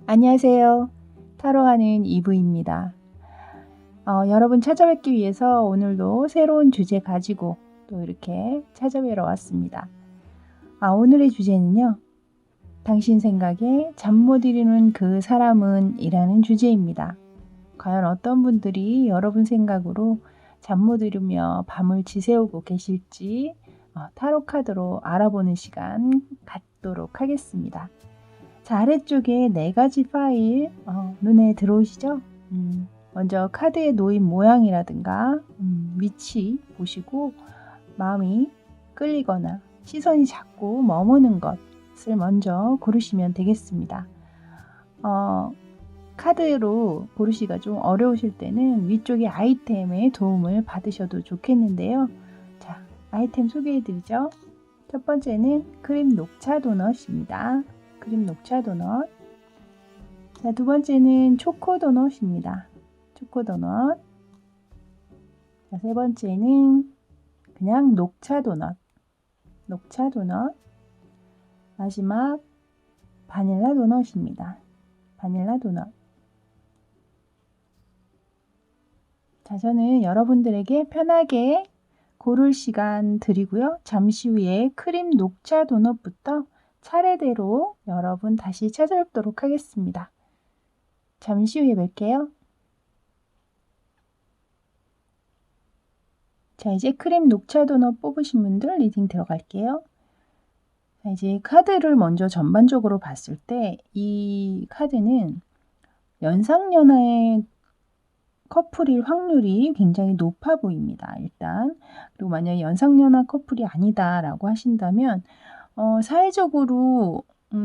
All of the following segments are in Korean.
안녕하세요. 타로하는 이브입니다. 여러분 찾아뵙기 위해서 오늘도 새로운 주제 가지고 또 이렇게 찾아뵈러 왔습니다. 오늘의 주제는요. 당신 생각에 잠 못 이루는 그 사람은 이라는 주제입니다. 과연 어떤 분들이 여러분 생각으로 잠 못 이루며 밤을 지새우고 계실지 타로 카드로 알아보는 시간 갖도록 하겠습니다. 자, 아래쪽에 4가지 파일 눈에 들어오시죠? 먼저 카드에 놓인 모양이라든가 위치 보시고 마음이 끌리거나 시선이 자꾸 머무는 것을 먼저 고르시면 되겠습니다. 카드로 고르시기가 좀 어려우실 때는 위쪽에 아이템의 도움을 받으셔도 좋겠는데요. 자, 아이템 소개해드리죠. 첫 번째는 크림 녹차 도넛입니다. 크림 녹차 도넛. 자, 두 번째는 초코 도넛입니다. 초코 도넛. 자, 세 번째는 그냥 녹차 도넛. 녹차 도넛. 마지막 바닐라 도넛입니다. 바닐라 도넛. 자, 저는 여러분들에게 편하게 고를 시간 드리고요. 잠시 후에 크림 녹차 도넛부터 차례대로 여러분 다시 찾아뵙도록 하겠습니다. 잠시 후에 뵐게요. 자, 이제 크림 녹차 도넛 뽑으신 분들 리딩 들어갈게요. 자, 이제 카드를 먼저 전반적으로 봤을 때 이 카드는 연상연하의 커플일 확률이 굉장히 높아 보입니다. 일단. 그리고 만약에 연상연하 커플이 아니다라고 하신다면 사회적으로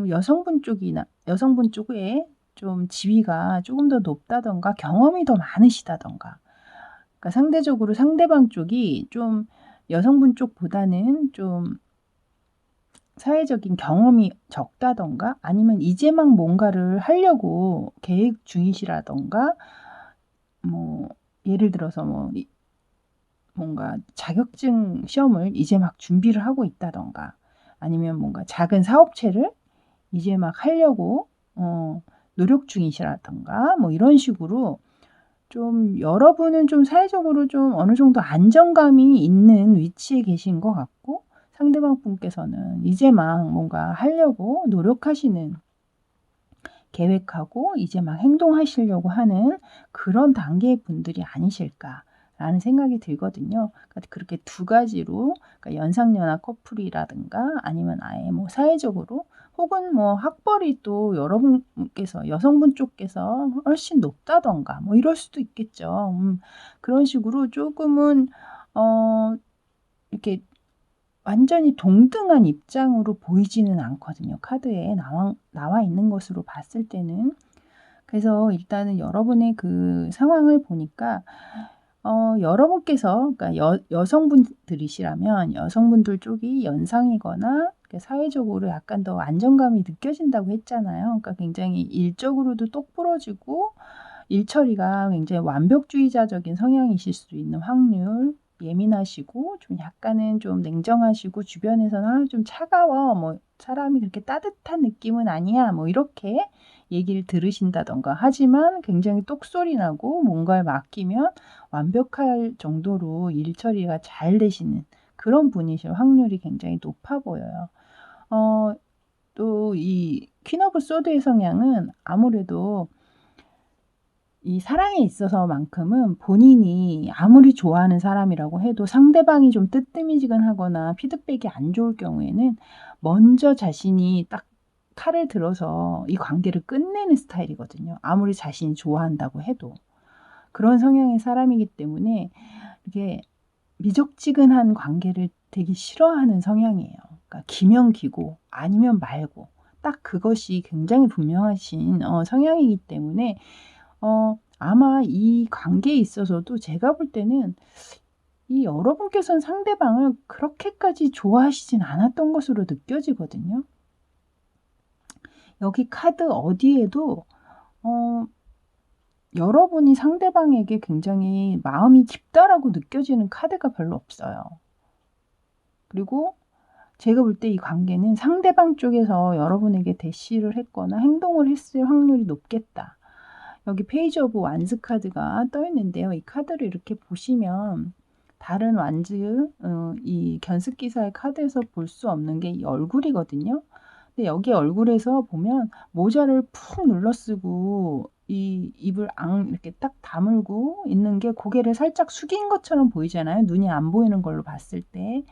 여성분 쪽에 좀 지위가 조금 더 높다던가 경험이 더 많으시다던가, 그러니까 상대적으로 상대방 쪽이 좀 여성분 쪽보다는 좀 사회적인 경험이 적다던가, 아니면 이제 막 뭔가를 하려고 계획 중이시라던가, 뭐 예를 들어서 뭔가 자격증 시험을 이제 막 준비를 하고 있다던가, 아니면 뭔가 작은 사업체를 이제 막 하려고 노력 중이시라던가, 뭐 이런 식으로 좀 여러분은 좀 사회적으로 좀 어느 정도 안정감이 있는 위치에 계신 것 같고, 상대방 분께서는 이제 막 뭔가 하려고 노력하시는, 계획하고 이제 막 행동하시려고 하는 그런 단계의 분들이 아니실까라는 생각이 들거든요. 그러니까 그렇게 두 가지로, 그러니까 연상연하 커플이라든가 아니면 아예 뭐 사회적으로, 혹은 뭐 학벌이 또 여러분께서 여성분 쪽께서 훨씬 높다던가 뭐 이럴 수도 있겠죠. 그런 식으로 조금은 이렇게 완전히 동등한 입장으로 보이지는 않거든요. 카드에 나와 있는 것으로 봤을 때는. 그래서 일단은 여러분의 그 상황을 보니까 여러분께서, 그러니까 여성분들이시라면 여성분들 쪽이 연상이거나 사회적으로 약간 더 안정감이 느껴진다고 했잖아요. 그러니까 굉장히 일적으로도 똑부러지고 일 처리가 굉장히 완벽주의자적인 성향이실 수 있는 확률, 예민하시고 좀 약간은 좀 냉정하시고 주변에서는 좀 차가워, 뭐 사람이 그렇게 따뜻한 느낌은 아니야, 뭐 이렇게 얘기를 들으신다던가, 하지만 굉장히 똑소리 나고 뭔가를 맡기면 완벽할 정도로 일 처리가 잘 되시는 그런 분이실 확률이 굉장히 높아 보여요. 또 이 퀸 오브 소드의 성향은 아무래도 이 사랑에 있어서만큼은 본인이 아무리 좋아하는 사람이라고 해도 상대방이 좀 뜨뜨미지근하거나 피드백이 안 좋을 경우에는 먼저 자신이 딱 칼을 들어서 이 관계를 끝내는 스타일이거든요. 아무리 자신이 좋아한다고 해도. 그런 성향의 사람이기 때문에 이게 미적지근한 관계를 되게 싫어하는 성향이에요. 그러니까 기면 기고 아니면 말고, 딱 그것이 굉장히 분명하신 성향이기 때문에 아마 이 관계에 있어서도 제가 볼 때는 이 여러분께서는 상대방을 그렇게까지 좋아하시진 않았던 것으로 느껴지거든요. 여기 카드 어디에도 여러분이 상대방에게 굉장히 마음이 깊다라고 느껴지는 카드가 별로 없어요. 그리고 제가 볼 때 이 관계는 상대방 쪽에서 여러분에게 대시를 했거나 행동을 했을 확률이 높겠다. 여기 페이지 오브 완즈 카드가 떠 있는데요. 이 카드를 이렇게 보시면 다른 완즈 이 견습기사의 카드에서 볼 수 없는 게 이 얼굴이거든요. 근데 여기 얼굴에서 보면 모자를 푹 눌러쓰고 이 입을 이렇게 딱 다물고 있는 게 고개를 살짝 숙인 것처럼 보이잖아요. 눈이 안 보이는 걸로 봤을 때.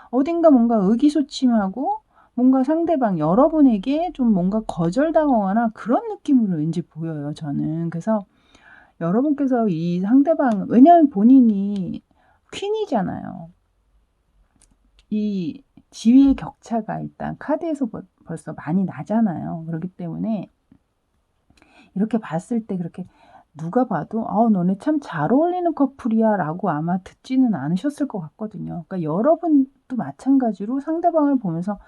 어딘가 뭔가 의기소침하고 뭔가 상대방 여러분에게 좀 뭔가 거절당하거나 그런 느낌으로 왠지 보여요, 저는. 그래서 여러분께서 이 상대방, 왜냐하면 본인이 퀸이잖아요. 이 지위의 격차가 일단 카드에서 벌써 많이 나잖아요. 그렇기 때문에 이렇게 봤을 때 그렇게 누가 봐도 너네 참 잘 어울리는 커플이야 라고 아마 듣지는 않으셨을 것 같거든요. 그러니까 여러분도 마찬가지로 상대방을 보면서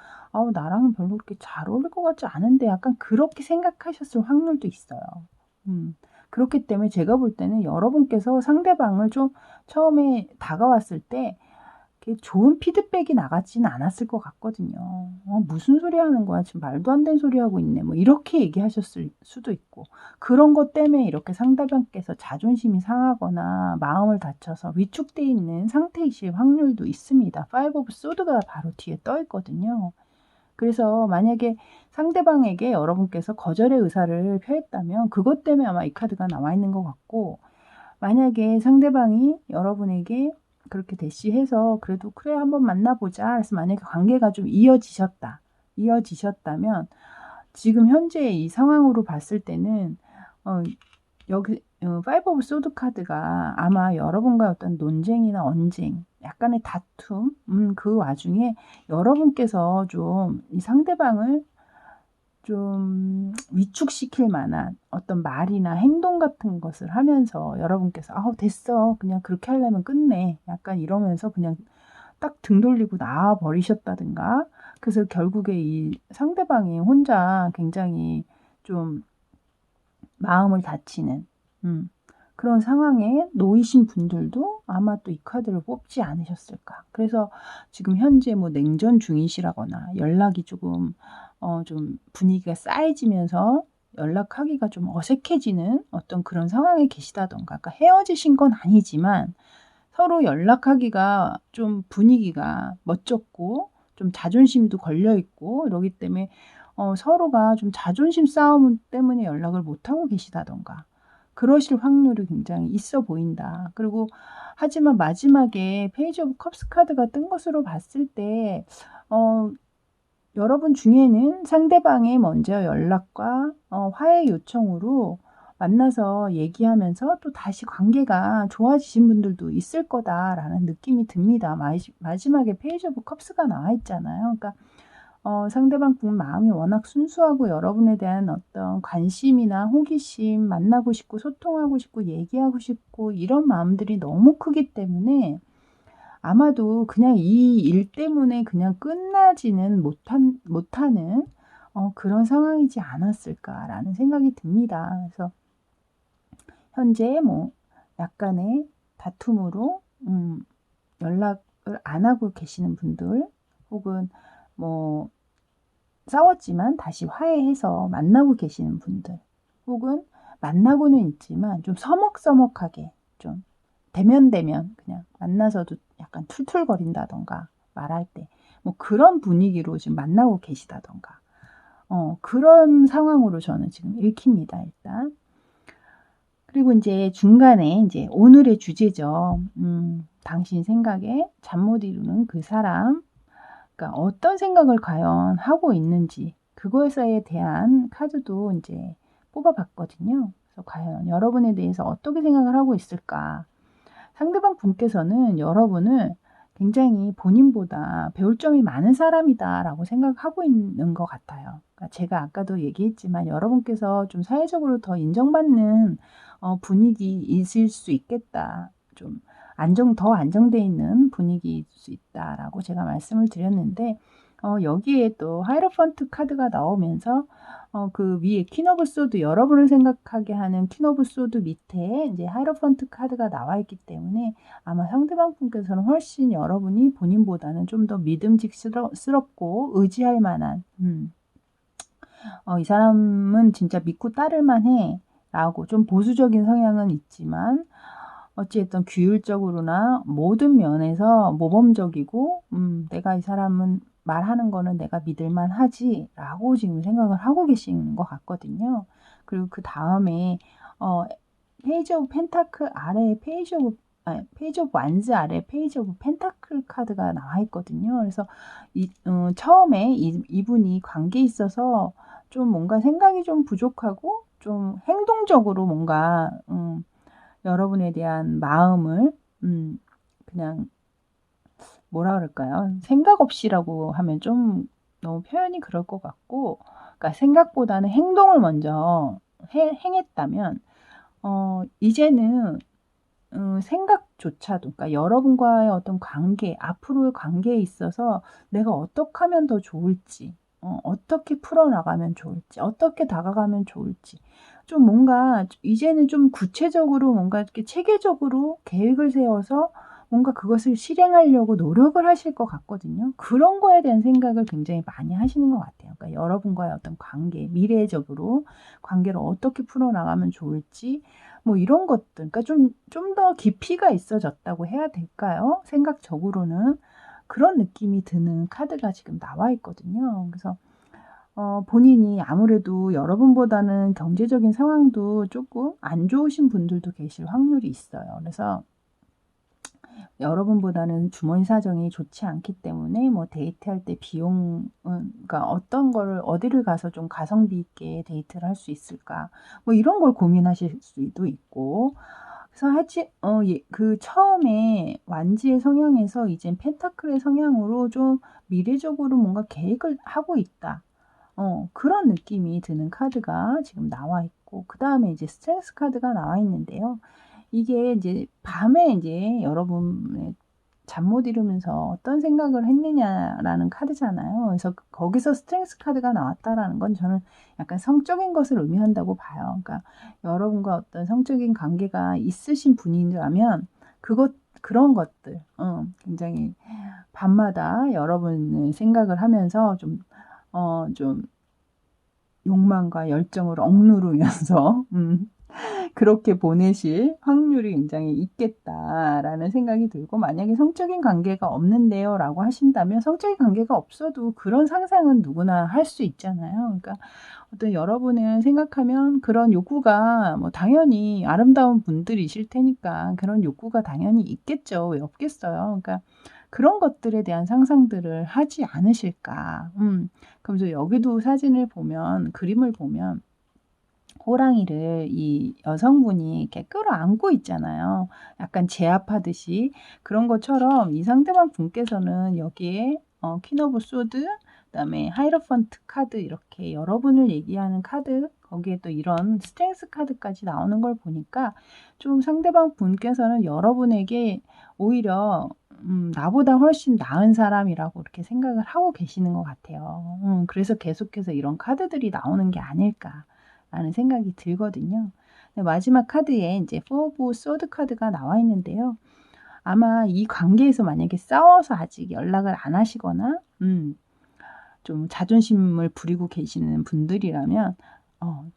나랑은 별로 그렇게 잘 어울릴 것 같지 않은데 약간 그렇게 생각하셨을 확률도 있어요. 그렇기 때문에 제가 볼 때는 여러분께서 상대방을 좀 처음에 다가왔을 때 좋은 피드백이 나가지는 않았을 것 같거든요. 무슨 소리 하는 거야? 지금 말도 안 되는 소리 하고 있네. 뭐 이렇게 얘기하셨을 수도 있고 그런 것 때문에 이렇게 상대방께서 자존심이 상하거나 마음을 다쳐서 위축되어 있는 상태이실 확률도 있습니다. 5 오브 소드가 바로 뒤에 떠 있거든요. 그래서 만약에 상대방에게 여러분께서 거절의 의사를 표했다면 그것 때문에 아마 이 카드가 나와 있는 것 같고, 만약에 상대방이 여러분에게 그렇게 대시해서 그래도 그래 한번 만나보자. 그래서 만약에 관계가 좀 이어지셨다면 지금 현재 이 상황으로 봤을 때는 여기 5 오브 소드 카드가 아마 여러분과의 어떤 논쟁이나 언쟁, 약간의 다툼, 그 와중에 여러분께서 좀 이 상대방을 좀 위축시킬 만한 어떤 말이나 행동 같은 것을 하면서 여러분께서 됐어. 그냥 그렇게 하려면 끝내. 약간 이러면서 그냥 딱 등 돌리고 나와 버리셨다든가. 그래서 결국에 이 상대방이 혼자 굉장히 좀 마음을 다치는 그런 상황에 놓이신 분들도 아마 또 이 카드를 뽑지 않으셨을까. 그래서 지금 현재 뭐 냉전 중이시라거나 연락이 조금 좀 분위기가 쌓여지면서 연락하기가 좀 어색해지는 어떤 그런 상황에 계시다던가, 그러니까 헤어지신 건 아니지만 서로 연락하기가 좀 분위기가 멋쩍고 좀 자존심도 걸려 있고 이러기 때문에 서로가 좀 자존심 싸움 때문에 연락을 못하고 계시다던가 그러실 확률이 굉장히 있어 보인다. 그리고 하지만 마지막에 페이지 오브 컵스 카드가 뜬 것으로 봤을 때 여러분 중에는 상대방의 먼저 연락과 화해 요청으로 만나서 얘기하면서 또 다시 관계가 좋아지신 분들도 있을 거다라는 느낌이 듭니다. 마지막에 페이지 오브 컵스가 나와 있잖아요. 그러니까 상대방 분 마음이 워낙 순수하고 여러분에 대한 어떤 관심이나 호기심, 만나고 싶고 소통하고 싶고 얘기하고 싶고 이런 마음들이 너무 크기 때문에 아마도 그냥 이 일 때문에 그냥 끝나지는 못하는 그런 상황이지 않았을까라는 생각이 듭니다. 그래서 현재 뭐 약간의 다툼으로 연락을 안 하고 계시는 분들, 혹은 뭐 싸웠지만 다시 화해해서 만나고 계시는 분들, 혹은 만나고는 있지만 좀 서먹서먹하게 좀 대면 그냥 만나서도 약간 툴툴거린다던가 말할 때 뭐 그런 분위기로 지금 만나고 계시다던가 그런 상황으로 저는 지금 읽힙니다, 일단. 그리고 이제 중간에 이제 오늘의 주제죠. 당신 생각에 잠 못 이루는 그 사람, 그러니까 어떤 생각을 과연 하고 있는지 그것에 대한 카드도 이제 뽑아봤거든요. 그래서 과연 여러분에 대해서 어떻게 생각을 하고 있을까? 상대방 분께서는 여러분을 굉장히 본인보다 배울 점이 많은 사람이다라고 생각하고 있는 것 같아요. 그러니까 제가 아까도 얘기했지만 여러분께서 좀 사회적으로 더 인정받는 분위기이실 수 있겠다. 좀 더 안정되어 있는 분위기일 수 있다라고 제가 말씀을 드렸는데, 여기에 또 하이로펀트 카드가 나오면서 그 위에 퀸 오브 소드 여러분을 생각하게 하는 퀸 오브 소드 밑에 이제 하이로펀트 카드가 나와 있기 때문에 아마 상대방 분께서는 훨씬 여러분이 본인보다는 좀 더 믿음직스럽고 의지할 만한 이 사람은 진짜 믿고 따를 만해 라고 좀 보수적인 성향은 있지만 어찌됐든 규율적으로나 모든 면에서 모범적이고 내가 이 사람은 말하는 거는 내가 믿을만 하지 라고 지금 생각을 하고 계신 것 같거든요. 그리고 그 다음에 페이지 오브 펜타클 아래에 페이지 오브 완즈 아래 페이지 오브 펜타클 카드가 나와 있거든요. 그래서 처음에 이분이 관계에 있어서 좀 뭔가 생각이 좀 부족하고 좀 행동적으로 뭔가 여러분에 대한 마음을 그냥 뭐라 그럴까요? 생각 없이라고 하면 좀 너무 표현이 그럴 것 같고, 그러니까 생각보다는 행동을 먼저 행했다면 이제는 생각조차도, 그러니까 여러분과의 어떤 관계, 앞으로의 관계에 있어서 내가 어떻게 하면 더 좋을지, 어떻게 풀어나가면 좋을지, 어떻게 다가가면 좋을지, 좀 뭔가 이제는 좀 구체적으로 뭔가 이렇게 체계적으로 계획을 세워서 뭔가 그것을 실행하려고 노력을 하실 것 같거든요. 그런 거에 대한 생각을 굉장히 많이 하시는 것 같아요. 그러니까 여러분과의 어떤 관계, 미래적으로 관계를 어떻게 풀어나가면 좋을지, 뭐 이런 것들, 그러니까 좀 더 깊이가 있어졌다고 해야 될까요? 생각적으로는 그런 느낌이 드는 카드가 지금 나와 있거든요. 그래서 본인이 아무래도 여러분보다는 경제적인 상황도 조금 안 좋으신 분들도 계실 확률이 있어요. 그래서 여러분보다는 주머니 사정이 좋지 않기 때문에 뭐 데이트할 때 비용은, 그러니까 어떤 거를 어디를 가서 좀 가성비 있게 데이트를 할 수 있을까, 뭐 이런 걸 고민하실 수도 있고. 그래서 그 처음에 완지의 성향에서 이젠 펜타클의 성향으로 좀 미래적으로 뭔가 계획을 하고 있다. 그런 느낌이 드는 카드가 지금 나와 있고, 그 다음에 이제 스트렝스 카드가 나와 있는데요. 이게 이제 밤에 이제 여러분의 잠 못 이루면서 어떤 생각을 했느냐라는 카드잖아요. 그래서 거기서 스트렝스 카드가 나왔다라는 건 저는 약간 성적인 것을 의미한다고 봐요. 그러니까 여러분과 어떤 성적인 관계가 있으신 분이라면 그런 것들, 굉장히 밤마다 여러분의 생각을 하면서 좀 욕망과 열정을 억누르면서 그렇게 보내실 확률이 굉장히 있겠다라는 생각이 들고, 만약에 성적인 관계가 없는데요 라고 하신다면, 성적인 관계가 없어도 그런 상상은 누구나 할 수 있잖아요. 그러니까 어떤 여러분은 생각하면 그런 욕구가 뭐 당연히 아름다운 분들이실 테니까 그런 욕구가 당연히 있겠죠. 왜 없겠어요. 그러니까 그런 것들에 대한 상상들을 하지 않으실까. 그래서 여기도 사진을 보면, 그림을 보면 호랑이를 이 여성분이 이렇게 끌어안고 있잖아요. 약간 제압하듯이. 그런 것처럼 이 상대방 분께서는 여기에 퀸 오브 소드, 그다음에 하이로펀트 카드, 이렇게 여러분을 얘기하는 카드, 거기에 또 이런 스트렝스 카드까지 나오는 걸 보니까 좀 상대방 분께서는 여러분에게 오히려 나보다 훨씬 나은 사람이라고 이렇게 생각을 하고 계시는 것 같아요. 그래서 계속해서 이런 카드들이 나오는 게 아닐까라는 생각이 들거든요. 마지막 카드에 이제 4 오브 소드 카드가 나와 있는데요. 아마 이 관계에서 만약에 싸워서 아직 연락을 안 하시거나 좀 자존심을 부리고 계시는 분들이라면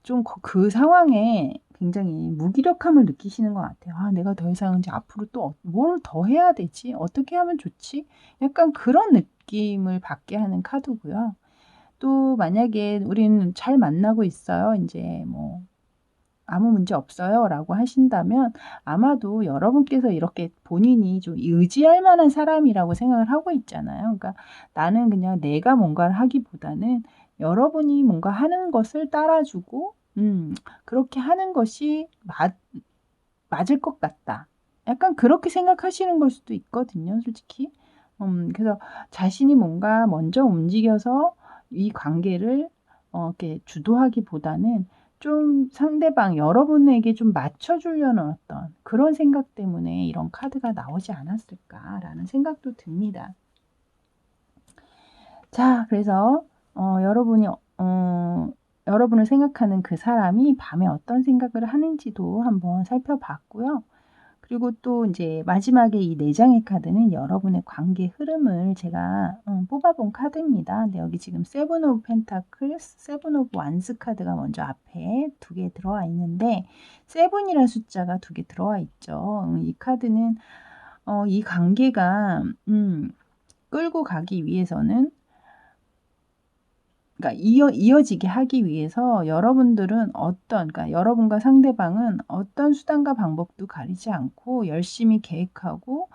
좀 그 상황에 굉장히 무기력함을 느끼시는 것 같아요. 아, 내가 더 이상 이제 앞으로 또 뭘 더 해야 되지? 어떻게 하면 좋지? 약간 그런 느낌을 받게 하는 카드고요. 또 만약에 우리는 잘 만나고 있어요. 이제 뭐 아무 문제 없어요 라고 하신다면, 아마도 여러분께서 이렇게 본인이 좀 의지할 만한 사람이라고 생각을 하고 있잖아요. 그러니까 나는 그냥 내가 뭔가를 하기보다는 여러분이 뭔가 하는 것을 따라주고 그렇게 하는 것이 맞을 것 같다. 약간 그렇게 생각하시는 걸 수도 있거든요, 솔직히. 그래서 자신이 뭔가 먼저 움직여서 이 관계를 이렇게 주도하기보다는 좀 상대방 여러분에게 좀 맞춰주려는 어떤 그런 생각 때문에 이런 카드가 나오지 않았을까라는 생각도 듭니다. 자, 그래서 여러분을 생각하는 그 사람이 밤에 어떤 생각을 하는지도 한번 살펴봤고요. 그리고 또 이제 마지막에 이 4 장의 카드는 여러분의 관계 흐름을 제가 뽑아 본 카드입니다. 근데 여기 지금 세븐 오브 펜타클스, 세븐 오브 완스 카드가 먼저 앞에 2개 들어와 있는데 세븐이라는 숫자가 2개 들어와 있죠. 이 카드는 이 관계가 끌고 가기 위해서는, 그러니까 이어지게 하기 위해서 여러분들은 그러니까 여러분과 상대방은 어떤 수단과 방법도 가리지 않고 열심히 계획하고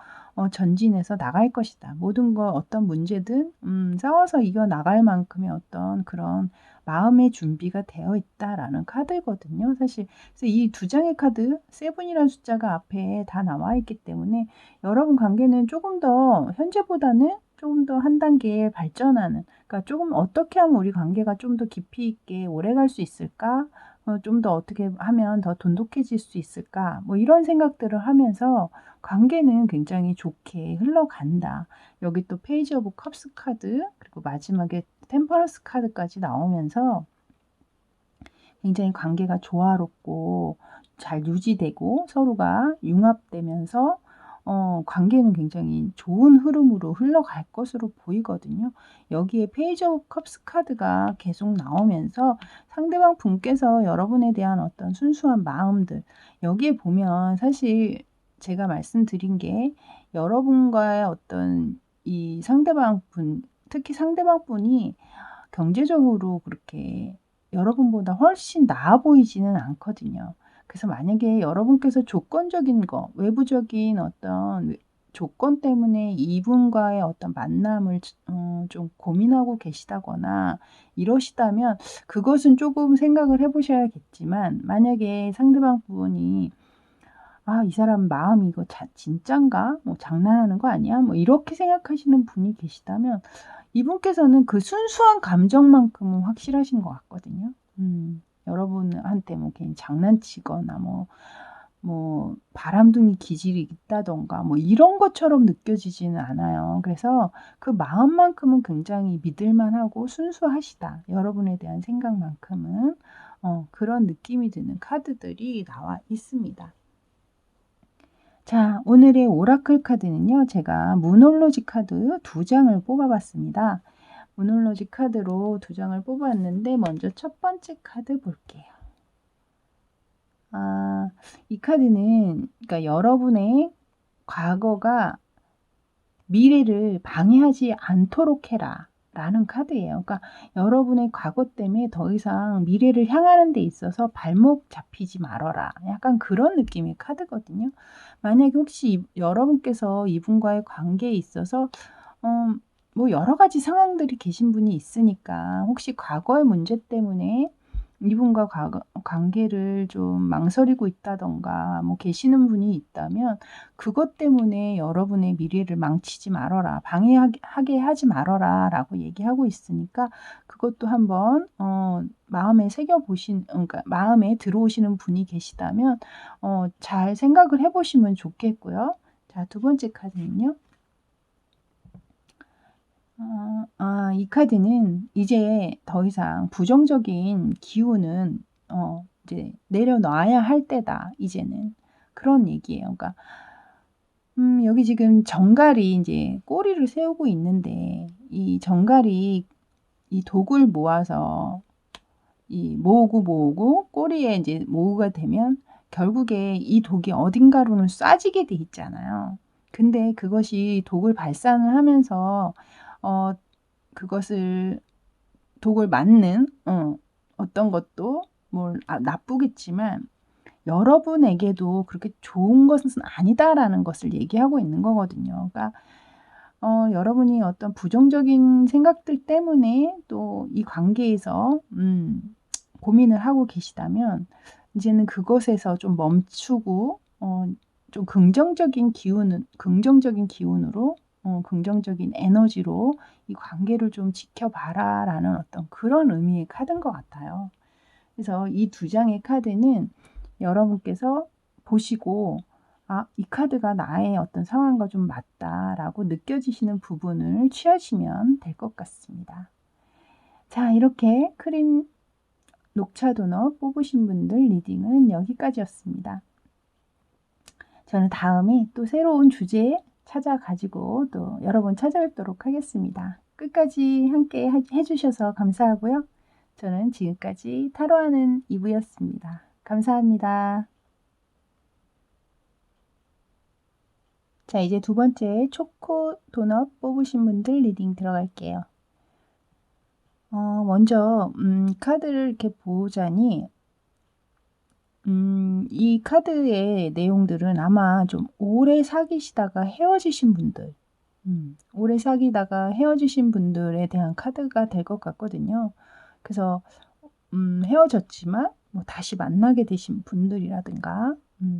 전진해서 나갈 것이다. 모든 거 어떤 문제든 싸워서 이겨 나갈 만큼의 어떤 그런 마음의 준비가 되어 있다라는 카드거든요. 사실 그래서 이 2장의 카드, 세븐이라는 숫자가 앞에 다 나와 있기 때문에 여러분 관계는 조금 더 현재보다는 조금 더 한 단계 발전하는, 그러니까 조금 어떻게 하면 우리 관계가 좀 더 깊이 있게 오래 갈 수 있을까? 좀 더 어떻게 하면 더 돈독해질 수 있을까? 뭐 이런 생각들을 하면서 관계는 굉장히 좋게 흘러간다. 여기 또 페이지 오브 컵스 카드, 그리고 마지막에 템퍼런스 카드까지 나오면서 굉장히 관계가 조화롭고 잘 유지되고 서로가 융합되면서 관계는 굉장히 좋은 흐름으로 흘러갈 것으로 보이거든요. 여기에 페이지 오브 컵스 카드가 계속 나오면서 상대방 분께서 여러분에 대한 어떤 순수한 마음들, 여기에 보면 사실 제가 말씀드린 게 여러분과의 어떤 이 상대방 분, 특히 상대방 분이 경제적으로 그렇게 여러분보다 훨씬 나아 보이지는 않거든요. 그래서 만약에 여러분께서 조건적인 거, 외부적인 어떤 조건 때문에 이분과의 어떤 만남을 좀 고민하고 계시다거나 이러시다면 그것은 조금 생각을 해 보셔야겠지만, 만약에 상대방 분이 '아, 이 사람 마음이 이거 진짠가? 뭐 장난하는 거 아니야?' 뭐 이렇게 생각하시는 분이 계시다면 이분께서는 그 순수한 감정만큼은 확실하신 것 같거든요. 여러분한테 뭐 괜히 장난치거나 바람둥이 기질이 있다든가 뭐 이런 것처럼 느껴지지는 않아요. 그래서 그 마음만큼은 굉장히 믿을 만하고 순수하시다. 여러분에 대한 생각만큼은 그런 느낌이 드는 카드들이 나와 있습니다. 자, 오늘의 오라클 카드는요. 제가 무놀로지 카드 2장을 뽑아 봤습니다. 무놀로지 카드로 2장을 뽑았는데 먼저 첫 번째 카드 볼게요. 이 카드는, 그러니까 여러분의 과거가 미래를 방해하지 않도록 해라 라는 카드예요. 그러니까 여러분의 과거 때문에 더 이상 미래를 향하는 데 있어서 발목 잡히지 말아라, 약간 그런 느낌의 카드거든요. 만약에 혹시 여러분께서 이분과의 관계에 있어서 뭐 여러 가지 상황들이 계신 분이 있으니까 혹시 과거의 문제 때문에 이분과 관계를 좀 망설이고 있다던가 뭐 계시는 분이 있다면 그것 때문에 여러분의 미래를 망치지 말아라, 방해하게 하지 말아라 라고 얘기하고 있으니까 그것도 한번 마음에 그러니까 마음에 들어오시는 분이 계시다면 잘 생각을 해보시면 좋겠고요. 자, 2번째 카드는요. 이 카드는 이제 더 이상 부정적인 기운은 이제 내려놔야 할 때다, 이제는. 그런 얘기예요. 그러니까 여기 지금 정갈이 이제 꼬리를 세우고 있는데 이 정갈이 이 독을 모아서 모으고 꼬리에 이제 모으가 되면 결국에 이 독이 어딘가로는 쏴지게 돼 있잖아요. 근데 그것이 독을 발산을 하면서 그것을 독을 맞는 어떤 것도 나쁘겠지만 여러분에게도 그렇게 좋은 것은 아니다라는 것을 얘기하고 있는 거거든요. 그러니까 여러분이 어떤 부정적인 생각들 때문에 또 이 관계에서 고민을 하고 계시다면 이제는 그것에서 좀 멈추고 좀 긍정적인 기운으로 긍정적인 에너지로 이 관계를 좀 지켜봐라 라는 어떤 그런 의미의 카드인 것 같아요. 그래서 이 2장의 카드는 여러분께서 보시고 이 카드가 나의 어떤 상황과 좀 맞다라고 느껴지시는 부분을 취하시면 될 것 같습니다. 자, 이렇게 크림 녹차 도넛 뽑으신 분들 리딩은 여기까지였습니다. 저는 다음에 또 새로운 주제 찾아가지고 또 여러분 찾아뵙도록 하겠습니다. 끝까지 함께 해주셔서 감사하고요. 저는 지금까지 타로하는 이브였습니다. 감사합니다. 자, 이제 두 번째 초코 도넛 뽑으신 분들 리딩 들어갈게요. 먼저 카드를 이렇게 보자니 이 카드의 내용들은 아마 좀 오래 사귀시다가 헤어지신 분들, 오래 사귀다가 헤어지신 분들에 대한 카드가 될 것 같거든요. 그래서 헤어졌지만 뭐 다시 만나게 되신 분들이라든가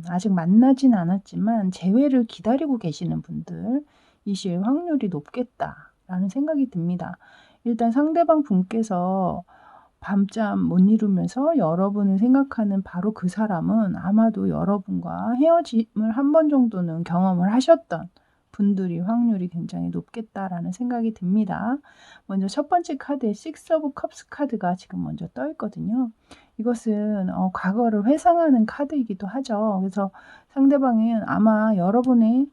아직 만나진 않았지만 재회를 기다리고 계시는 분들이실 확률이 높겠다라는 생각이 듭니다. 일단 상대방 분께서 밤잠 못 이루면서 여러분을 생각하는 바로 그 사람은 아마도 여러분과 헤어짐을 한 번 정도는 경험을 하셨던 분들이 확률이 굉장히 높겠다라는 생각이 듭니다. 먼저 첫 번째 카드에 Six of Cups 카드가 지금 먼저 떠 있거든요. 이것은 과거를 회상하는 카드이기도 하죠. 그래서 상대방은 아마 여러분과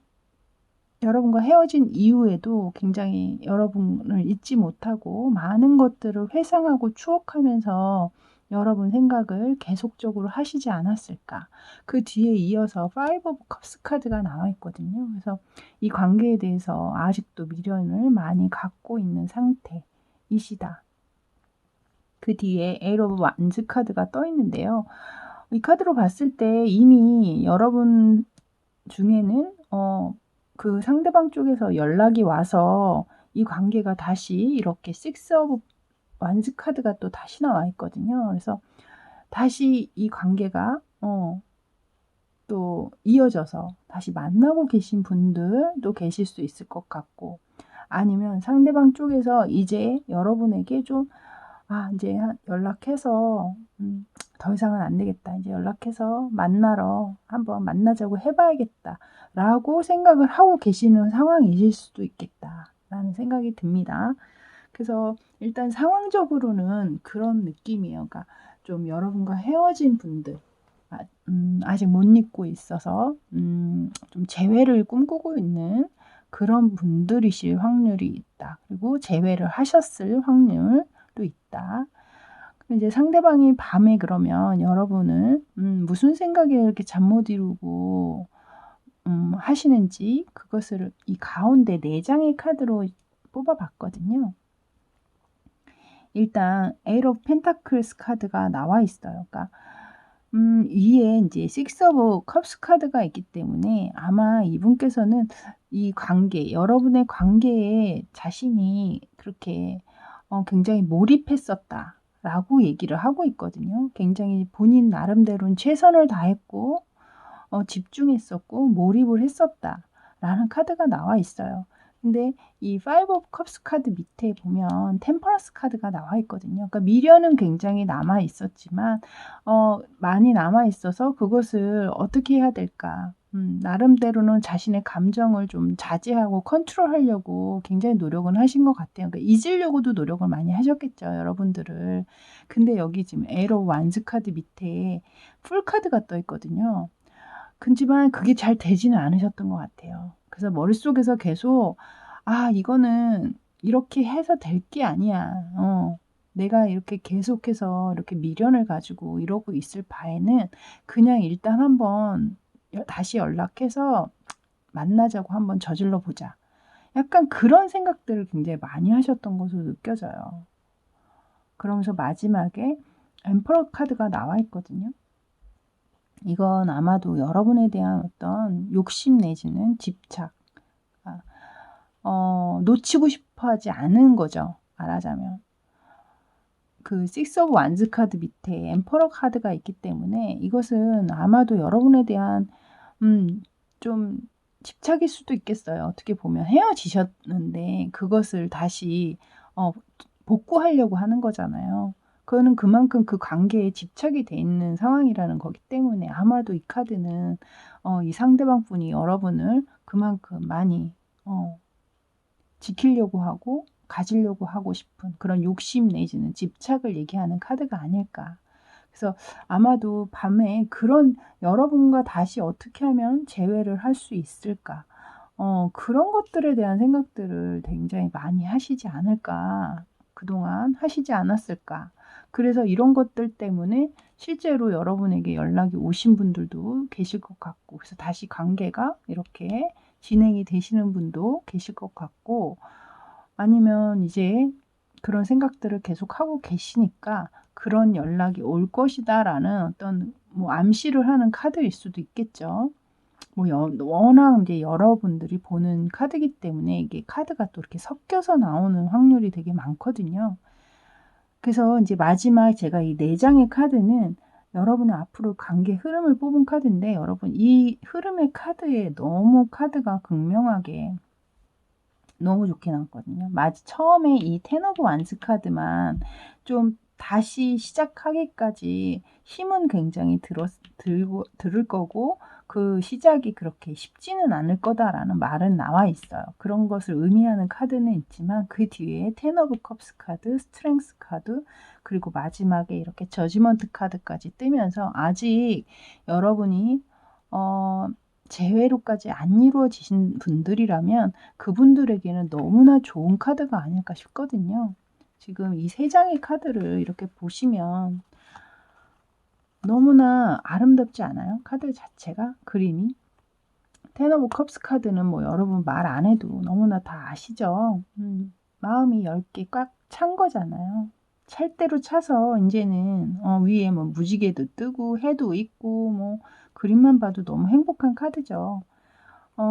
헤어진 이후에도 굉장히 여러분을 잊지 못하고 많은 것들을 회상하고 추억하면서 여러분 생각을 계속적으로 하시지 않았을까. 그 뒤에 이어서 Five of Cups 카드가 나와 있거든요. 그래서 이 관계에 대해서 아직도 미련을 많이 갖고 있는 상태이시다. 그 뒤에 Eight of Wands 카드가 떠 있는데요. 이 카드로 봤을 때 이미 여러분 중에는 그 상대방 쪽에서 연락이 와서 이 관계가 다시 이렇게 Six of Wands 카드가 또 다시 나와 있거든요. 그래서 다시 이 관계가 또 이어져서 다시 만나고 계신 분들도 계실 수 있을 것 같고, 아니면 상대방 쪽에서 이제 여러분에게 좀 이제 연락해서 더 이상은 안 되겠다. 이제 연락해서 한번 만나자고 해봐야겠다. 라고 생각을 하고 계시는 상황이실 수도 있겠다. 라는 생각이 듭니다. 그래서 일단 상황적으로는 그런 느낌이에요. 그러니까 좀 여러분과 헤어진 분들, 아직 못 잊고 있어서 좀 재회를 꿈꾸고 있는 그런 분들이실 확률이 있다. 그리고 재회를 하셨을 확률도 있다. 이제 상대방이 밤에 그러면 여러분을 무슨 생각에 이렇게 잠 못 이루고 하시는지 그것을 이 가운데 4장의 카드로 뽑아봤거든요. 일단 Eight of Pentacles 카드가 나와 있어요. 그러니까 위에 이제 Six of Cups 카드가 있기 때문에 아마 이분께서는 이 관계, 여러분의 관계에 자신이 그렇게 굉장히 몰입했었다라고 얘기를 하고 있거든요. 굉장히 본인 나름대로는 최선을 다했고 집중했었고 몰입을 했었다라는 카드가 나와 있어요. 근데 이 Five of Cups 카드 밑에 보면 템퍼런스 카드가 나와 있거든요. 그러니까 미련은 굉장히 남아 있었지만 많이 남아 있어서 그것을 어떻게 해야 될까? 나름대로는 자신의 감정을 좀 자제하고 컨트롤하려고 굉장히 노력은 하신 것 같아요. 그러니까 잊으려고도 노력을 많이 하셨겠죠, 여러분들을. 근데 여기 지금 에러 완즈 카드 밑에 풀 카드가 떠 있거든요. 그지만 그게 잘 되지는 않으셨던 것 같아요. 그래서 머릿속에서 계속 이거는 이렇게 해서 될 게 아니야. 내가 이렇게 계속해서 이렇게 미련을 가지고 이러고 있을 바에는 그냥 일단 한번 다시 연락해서 만나자고 한번 저질러 보자. 약간 그런 생각들을 굉장히 많이 하셨던 것으로 느껴져요. 그러면서 마지막에 엠퍼러 카드가 나와 있거든요. 이건 아마도 여러분에 대한 어떤 욕심 내지는 집착, 놓치고 싶어 하지 않은 거죠. 말하자면. 그 Six of Wands 카드 밑에 엠퍼러 카드가 있기 때문에 이것은 아마도 여러분에 대한 좀 집착일 수도 있겠어요. 어떻게 보면 헤어지셨는데 그것을 다시 복구하려고 하는 거잖아요. 그거는 그만큼 그 관계에 집착이 돼 있는 상황이라는 거기 때문에 아마도 이 카드는 이 상대방 분이 여러분을 그만큼 많이 지키려고 하고 가지려고 하고 싶은 그런 욕심 내지는 집착을 얘기하는 카드가 아닐까. 그래서 아마도 밤에 그런 여러분과 다시 어떻게 하면 재회를 할 수 있을까? 그런 것들에 대한 생각들을 굉장히 많이 하시지 않을까? 그동안 하시지 않았을까? 그래서 이런 것들 때문에 실제로 여러분에게 연락이 오신 분들도 계실 것 같고, 그래서 다시 관계가 이렇게 진행이 되시는 분도 계실 것 같고, 아니면 이제 그런 생각들을 계속 하고 계시니까 그런 연락이 올 것이다라는 어떤 뭐 암시를 하는 카드일 수도 있겠죠. 뭐 워낙 이제 여러분들이 보는 카드이기 때문에 이게 카드가 또 이렇게 섞여서 나오는 확률이 되게 많거든요. 그래서 이제 마지막 제가 이 4장의 카드는 여러분의 앞으로 관계 흐름을 뽑은 카드인데, 여러분 이 흐름의 카드에 너무 카드가 극명하게 너무 좋게 나왔거든요. 처음에 이 텐 오브 완스 카드만 좀 다시 시작하기까지 힘은 굉장히 들을 거고, 그 시작이 그렇게 쉽지는 않을 거다라는 말은 나와 있어요. 그런 것을 의미하는 카드는 있지만 그 뒤에 텐 오브 컵스 카드, 스트렝스 카드, 그리고 마지막에 이렇게 저지먼트 카드까지 뜨면서 아직 여러분이 재회로까지 안 이루어지신 분들이라면 그분들에게는 너무나 좋은 카드가 아닐까 싶거든요. 지금 이 3장의 카드를 이렇게 보시면 너무나 아름답지 않아요? 카드 자체가, 그림이. 텐 오브 컵스 카드는 뭐 여러분 말 안 해도 너무나 다 아시죠? 마음이 10개 꽉 찬 거잖아요. 찰 대로 차서 이제는 위에 뭐 무지개도 뜨고 해도 있고 뭐 그림만 봐도 너무 행복한 카드죠.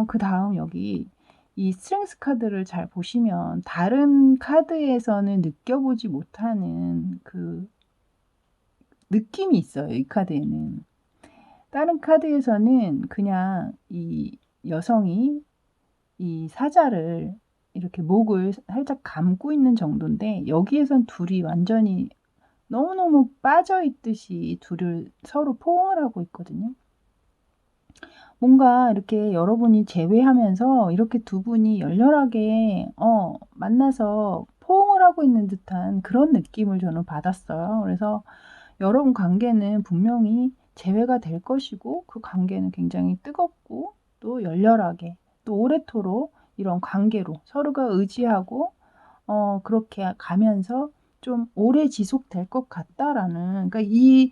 그 다음 여기 이 스트렝스 카드를 잘 보시면 다른 카드에서는 느껴보지 못하는 그 느낌이 있어요. 이 카드에는. 다른 카드에서는 그냥 이 여성이 이 사자를 이렇게 목을 살짝 감고 있는 정도인데, 여기에선 둘이 완전히 너무너무 빠져 있듯이 둘을 서로 포옹을 하고 있거든요. 뭔가 이렇게 여러분이 재회하면서 이렇게 두 분이 열렬하게 만나서 포옹을 하고 있는 듯한 그런 느낌을 저는 받았어요. 그래서 여러분 관계는 분명히 재회가 될 것이고, 그 관계는 굉장히 뜨겁고 또 열렬하게 또 오래도록 이런 관계로 서로가 의지하고 그렇게 가면서 좀 오래 지속될 것 같다라는, 그러니까 이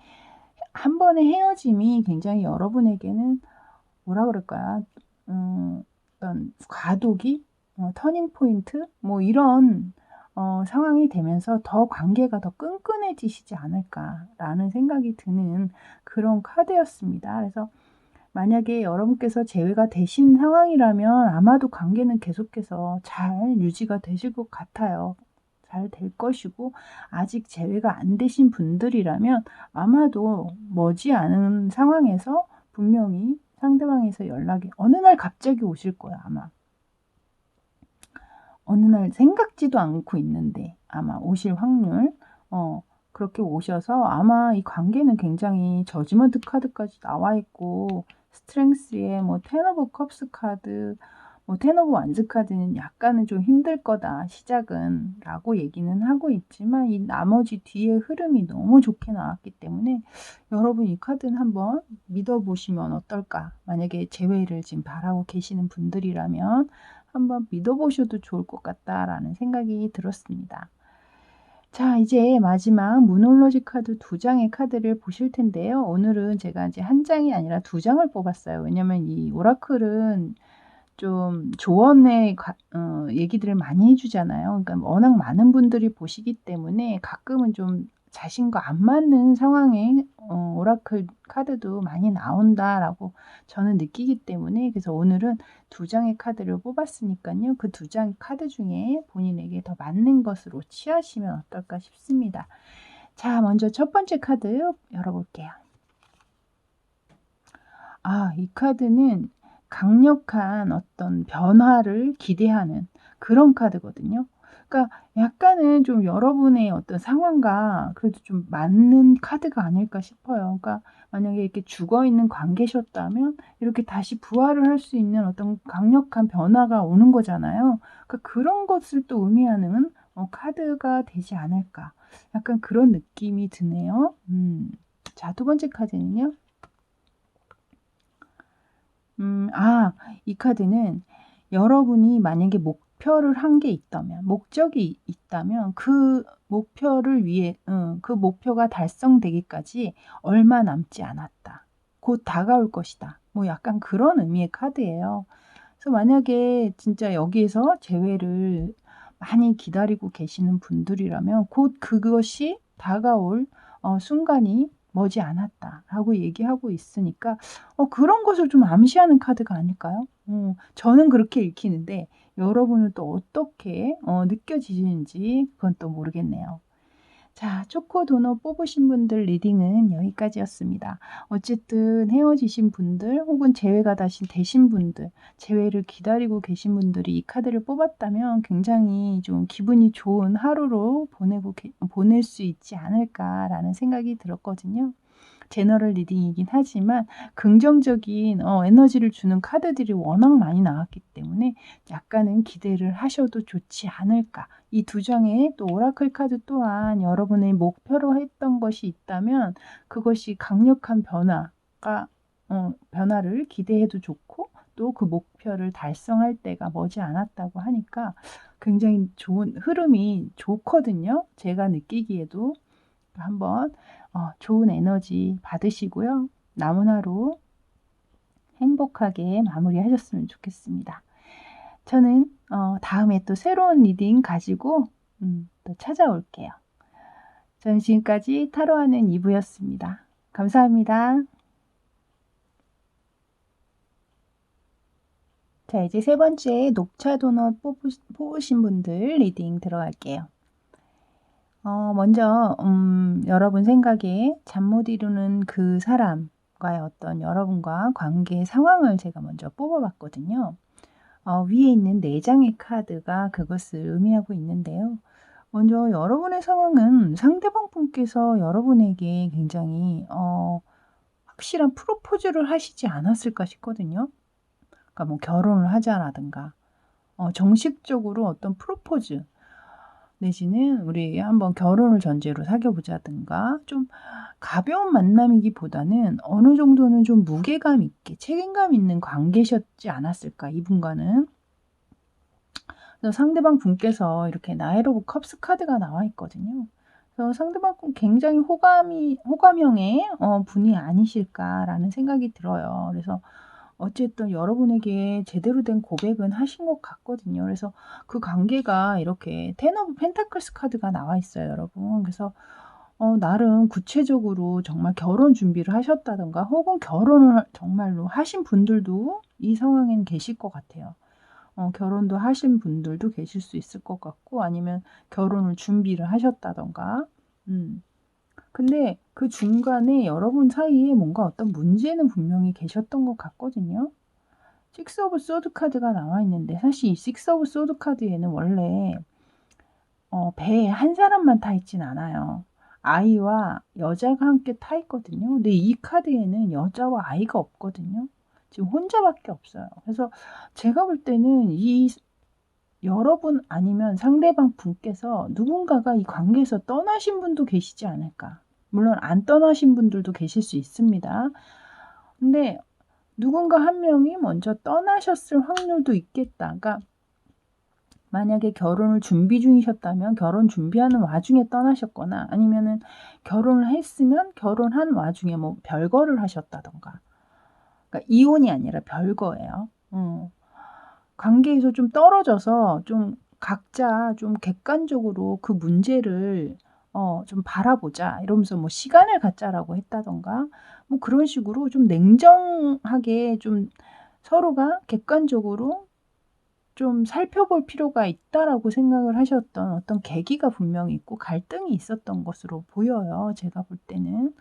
한 번의 헤어짐이 굉장히 여러분에게는 뭐라 그럴까요? 어떤 과도기, 터닝 포인트, 뭐 이런 상황이 되면서 더 관계가 더 끈끈해지시지 않을까라는 생각이 드는 그런 카드였습니다. 그래서 만약에 여러분께서 재회가 되신 상황이라면 아마도 관계는 계속해서 잘 유지가 되실 것 같아요. 잘 될 것이고, 아직 재회가 안 되신 분들이라면 아마도 머지않은 상황에서 분명히 상대방에서 연락이 어느 날 갑자기 오실 거야, 아마. 어느 날 생각지도 않고 있는데 아마 오실 확률, 그렇게 오셔서 아마 이 관계는 굉장히 저지먼트 카드까지 나와 있고, 스트렝스에 뭐 텐 오브 컵스 카드, 뭐 텐 오브 완즈 카드는 약간은 좀 힘들 거다 시작은 라고 얘기는 하고 있지만, 이 나머지 뒤에 흐름이 너무 좋게 나왔기 때문에 여러분 이 카드는 한번 믿어보시면 어떨까. 만약에 재회를 지금 바라고 계시는 분들이라면 한번 믿어보셔도 좋을 것 같다라는 생각이 들었습니다. 자, 이제 마지막 무놀로지 카드 2장의 카드를 보실 텐데요. 오늘은 제가 이제 1장이 아니라 2장을 뽑았어요. 왜냐면 이 오라클은 좀 조언의 얘기들을 많이 해주잖아요. 그러니까 워낙 많은 분들이 보시기 때문에 가끔은 좀 자신과 안 맞는 상황에 오라클 카드도 많이 나온다라고 저는 느끼기 때문에, 그래서 오늘은 2장의 카드를 뽑았으니까요. 그 2장의 카드 중에 본인에게 더 맞는 것으로 취하시면 어떨까 싶습니다. 자, 먼저 첫 번째 카드 열어볼게요. 이 카드는 강력한 어떤 변화를 기대하는 그런 카드거든요. 그러니까 약간은 좀 여러분의 어떤 상황과 그래도 좀 맞는 카드가 아닐까 싶어요. 그러니까 만약에 이렇게 죽어 있는 관계셨다면 이렇게 다시 부활을 할 수 있는 어떤 강력한 변화가 오는 거잖아요. 그러니까 그런 것을 또 의미하는 카드가 되지 않을까. 약간 그런 느낌이 드네요. 자, 두 번째 카드는요. 이 카드는 여러분이 만약에 목표를 한 게 있다면, 목적이 있다면 그 목표를 위해, 그 목표가 달성되기까지 얼마 남지 않았다. 곧 다가올 것이다. 뭐 약간 그런 의미의 카드예요. 그래서 만약에 진짜 여기에서 재회를 많이 기다리고 계시는 분들이라면 곧 그것이 다가올 순간이 머지 않았다라고 얘기하고 있으니까 그런 것을 좀 암시하는 카드가 아닐까요? 저는 그렇게 읽히는데 여러분은 또 어떻게 느껴지시는지 그건 또 모르겠네요. 자, 초코 도넛 뽑으신 분들 리딩은 여기까지였습니다. 어쨌든 헤어지신 분들 혹은 재회가 되신 분들, 재회를 기다리고 계신 분들이 이 카드를 뽑았다면 굉장히 좀 기분이 좋은 하루로 보낼 수 있지 않을까라는 생각이 들었거든요. 제너럴 리딩이긴 하지만 긍정적인 에너지를 주는 카드들이 워낙 많이 나왔기 때문에 약간은 기대를 하셔도 좋지 않을까. 이 두 장의 또 오라클 카드 또한 여러분의 목표로 했던 것이 있다면 그것이 강력한 변화를 기대해도 좋고 또 그 목표를 달성할 때가 머지 않았다고 하니까 굉장히 좋은 흐름이 좋거든요. 제가 느끼기에도 한번 좋은 에너지 받으시고요. 남은 하루 행복하게 마무리하셨으면 좋겠습니다. 저는 다음에 또 새로운 리딩 가지고 또 찾아올게요. 저는 지금까지 타로하는 이브였습니다. 감사합니다. 자, 이제 세 번째 녹차 도넛 뽑으신 분들 리딩 들어갈게요. 먼저 여러분 생각에 잠 못 이루는 그 사람과의 어떤 여러분과 관계 상황을 제가 먼저 뽑아봤거든요. 위에 있는 4장의 카드가 그것을 의미하고 있는데요. 먼저 여러분의 상황은 상대방 분께서 여러분에게 굉장히 확실한 프로포즈를 하시지 않았을까 싶거든요. 그러니까 뭐 결혼을 하자라든가 정식적으로 어떤 프로포즈 내지는 우리 한번 결혼을 전제로 사귀어보자든가 좀 가벼운 만남이기보다는 어느 정도는 좀 무게감 있게 책임감 있는 관계셨지 않았을까 이분과는. 그래서 상대방 분께서 이렇게 나이트 오브 컵스 카드가 나와 있거든요. 그래서 상대방 분 굉장히 호감형의 분이 아니실까라는 생각이 들어요. 그래서 어쨌든 여러분에게 제대로 된 고백은 하신 것 같거든요. 그래서 그 관계가 이렇게 텐 오브 펜타클스 카드가 나와 있어요, 여러분. 그래서 나름 구체적으로 정말 결혼 준비를 하셨다든가 혹은 결혼을 정말로 하신 분들도 이 상황에는 계실 것 같아요. 결혼도 하신 분들도 계실 수 있을 것 같고 아니면 결혼을 준비를 하셨다던가. 근데 그 중간에 여러분 사이에 뭔가 어떤 문제는 분명히 계셨던 것 같거든요. 식스 오브 소드 카드가 나와 있는데 사실 이 식스 오브 소드 카드에는 원래 배에 한 사람만 타 있진 않아요. 아이와 여자가 함께 타 있거든요. 근데 이 카드에는 여자와 아이가 없거든요. 지금 혼자밖에 없어요. 그래서 제가 볼 때는 이 여러분 아니면 상대방 분께서 누군가가 이 관계에서 떠나신 분도 계시지 않을까. 물론 안 떠나신 분들도 계실 수 있습니다. 근데 누군가 한 명이 먼저 떠나셨을 확률도 있겠다. 그러니까 만약에 결혼을 준비 중이셨다면 결혼 준비하는 와중에 떠나셨거나 아니면은 결혼을 했으면 결혼한 와중에 뭐 별거를 하셨다던가. 그러니까 이혼이 아니라 별거예요. 관계에서 좀 떨어져서 좀 각자 좀 객관적으로 그 문제를 좀 바라보자 이러면서 뭐 시간을 갖자라고 했다던가 뭐 그런 식으로 좀 냉정하게 좀 서로가 객관적으로 좀 살펴볼 필요가 있다라고 생각을 하셨던 어떤 계기가 분명히 있고 갈등이 있었던 것으로 보여요. 제가 볼 때는.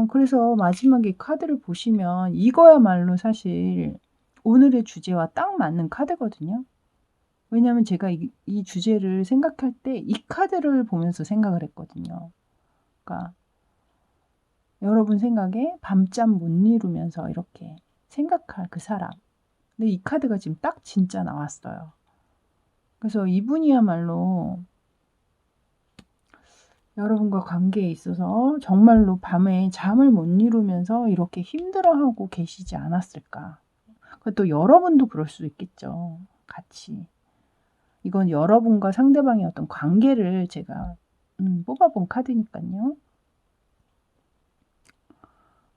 그래서 마지막에 카드를 보시면 이거야말로 사실 오늘의 주제와 딱 맞는 카드거든요. 왜냐하면 제가 이 주제를 생각할 때 이 카드를 보면서 생각을 했거든요. 그러니까 여러분 생각에 밤잠 못 이루면서 이렇게 생각할 그 사람. 근데 이 카드가 지금 딱 진짜 나왔어요. 그래서 이분이야말로 여러분과 관계에 있어서 정말로 밤에 잠을 못 이루면서 이렇게 힘들어하고 계시지 않았을까. 그것도 여러분도 그럴 수 있겠죠. 같이. 이건 여러분과 상대방의 어떤 관계를 제가 뽑아본 카드니까요.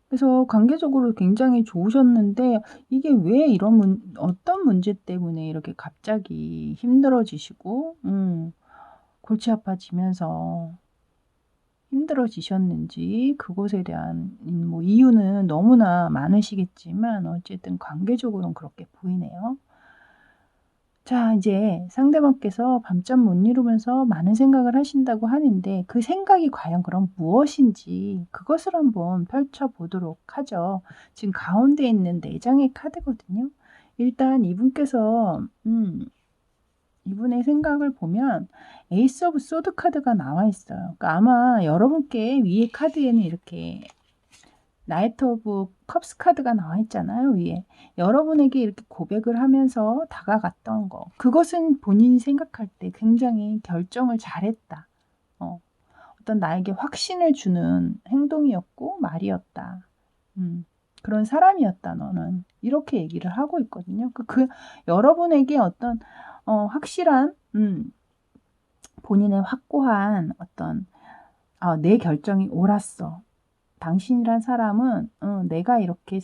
그래서 관계적으로 굉장히 좋으셨는데 이게 왜 이런 어떤 문제 때문에 이렇게 갑자기 힘들어지시고 골치 아파지면서 힘들어지셨는지 그것에 대한 뭐 이유는 너무나 많으시겠지만 어쨌든 관계적으로는 그렇게 보이네요. 자, 이제 상대방께서 밤잠 못 이루면서 많은 생각을 하신다고 하는데 그 생각이 과연 그럼 무엇인지 그것을 한번 펼쳐보도록 하죠. 지금 가운데 있는 4장의 카드거든요. 일단 이분께서 이분의 생각을 보면 에이스 오브 소드 카드가 나와 있어요. 그러니까 아마 여러분께 위에 카드에는 이렇게 나이트 오브 컵스 카드가 나와 있잖아요. 위에. 여러분에게 이렇게 고백을 하면서 다가갔던 거. 그것은 본인이 생각할 때 굉장히 결정을 잘했다. 어떤 나에게 확신을 주는 행동이었고 말이었다. 그런 사람이었다 너는. 이렇게 얘기를 하고 있거든요. 여러분에게 어떤 확실한 본인의 확고한 어떤 내 결정이 옳았어. 당신이란 사람은 내가 이렇게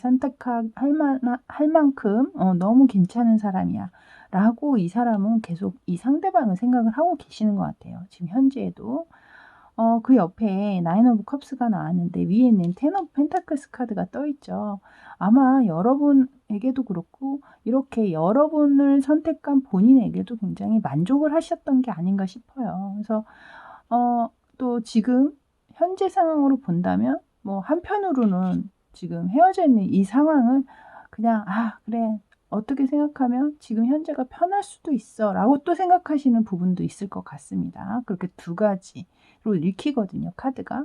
할 만큼 너무 괜찮은 사람이야. 라고 이 사람은 계속 이 상대방을 생각을 하고 계시는 것 같아요. 지금 현재에도. 그 옆에 나인 오브 컵스가 나왔는데 위에는 텐 오브 펜타클스 카드가 떠 있죠. 아마 여러분에게도 그렇고 이렇게 여러분을 선택한 본인에게도 굉장히 만족을 하셨던 게 아닌가 싶어요. 그래서 또 지금 현재 상황으로 본다면 뭐 한편으로는 지금 헤어져 있는 이 상황을 그냥 그래 어떻게 생각하면 지금 현재가 편할 수도 있어 라고 또 생각하시는 부분도 있을 것 같습니다. 그렇게 두 가지로 읽히거든요. 카드가.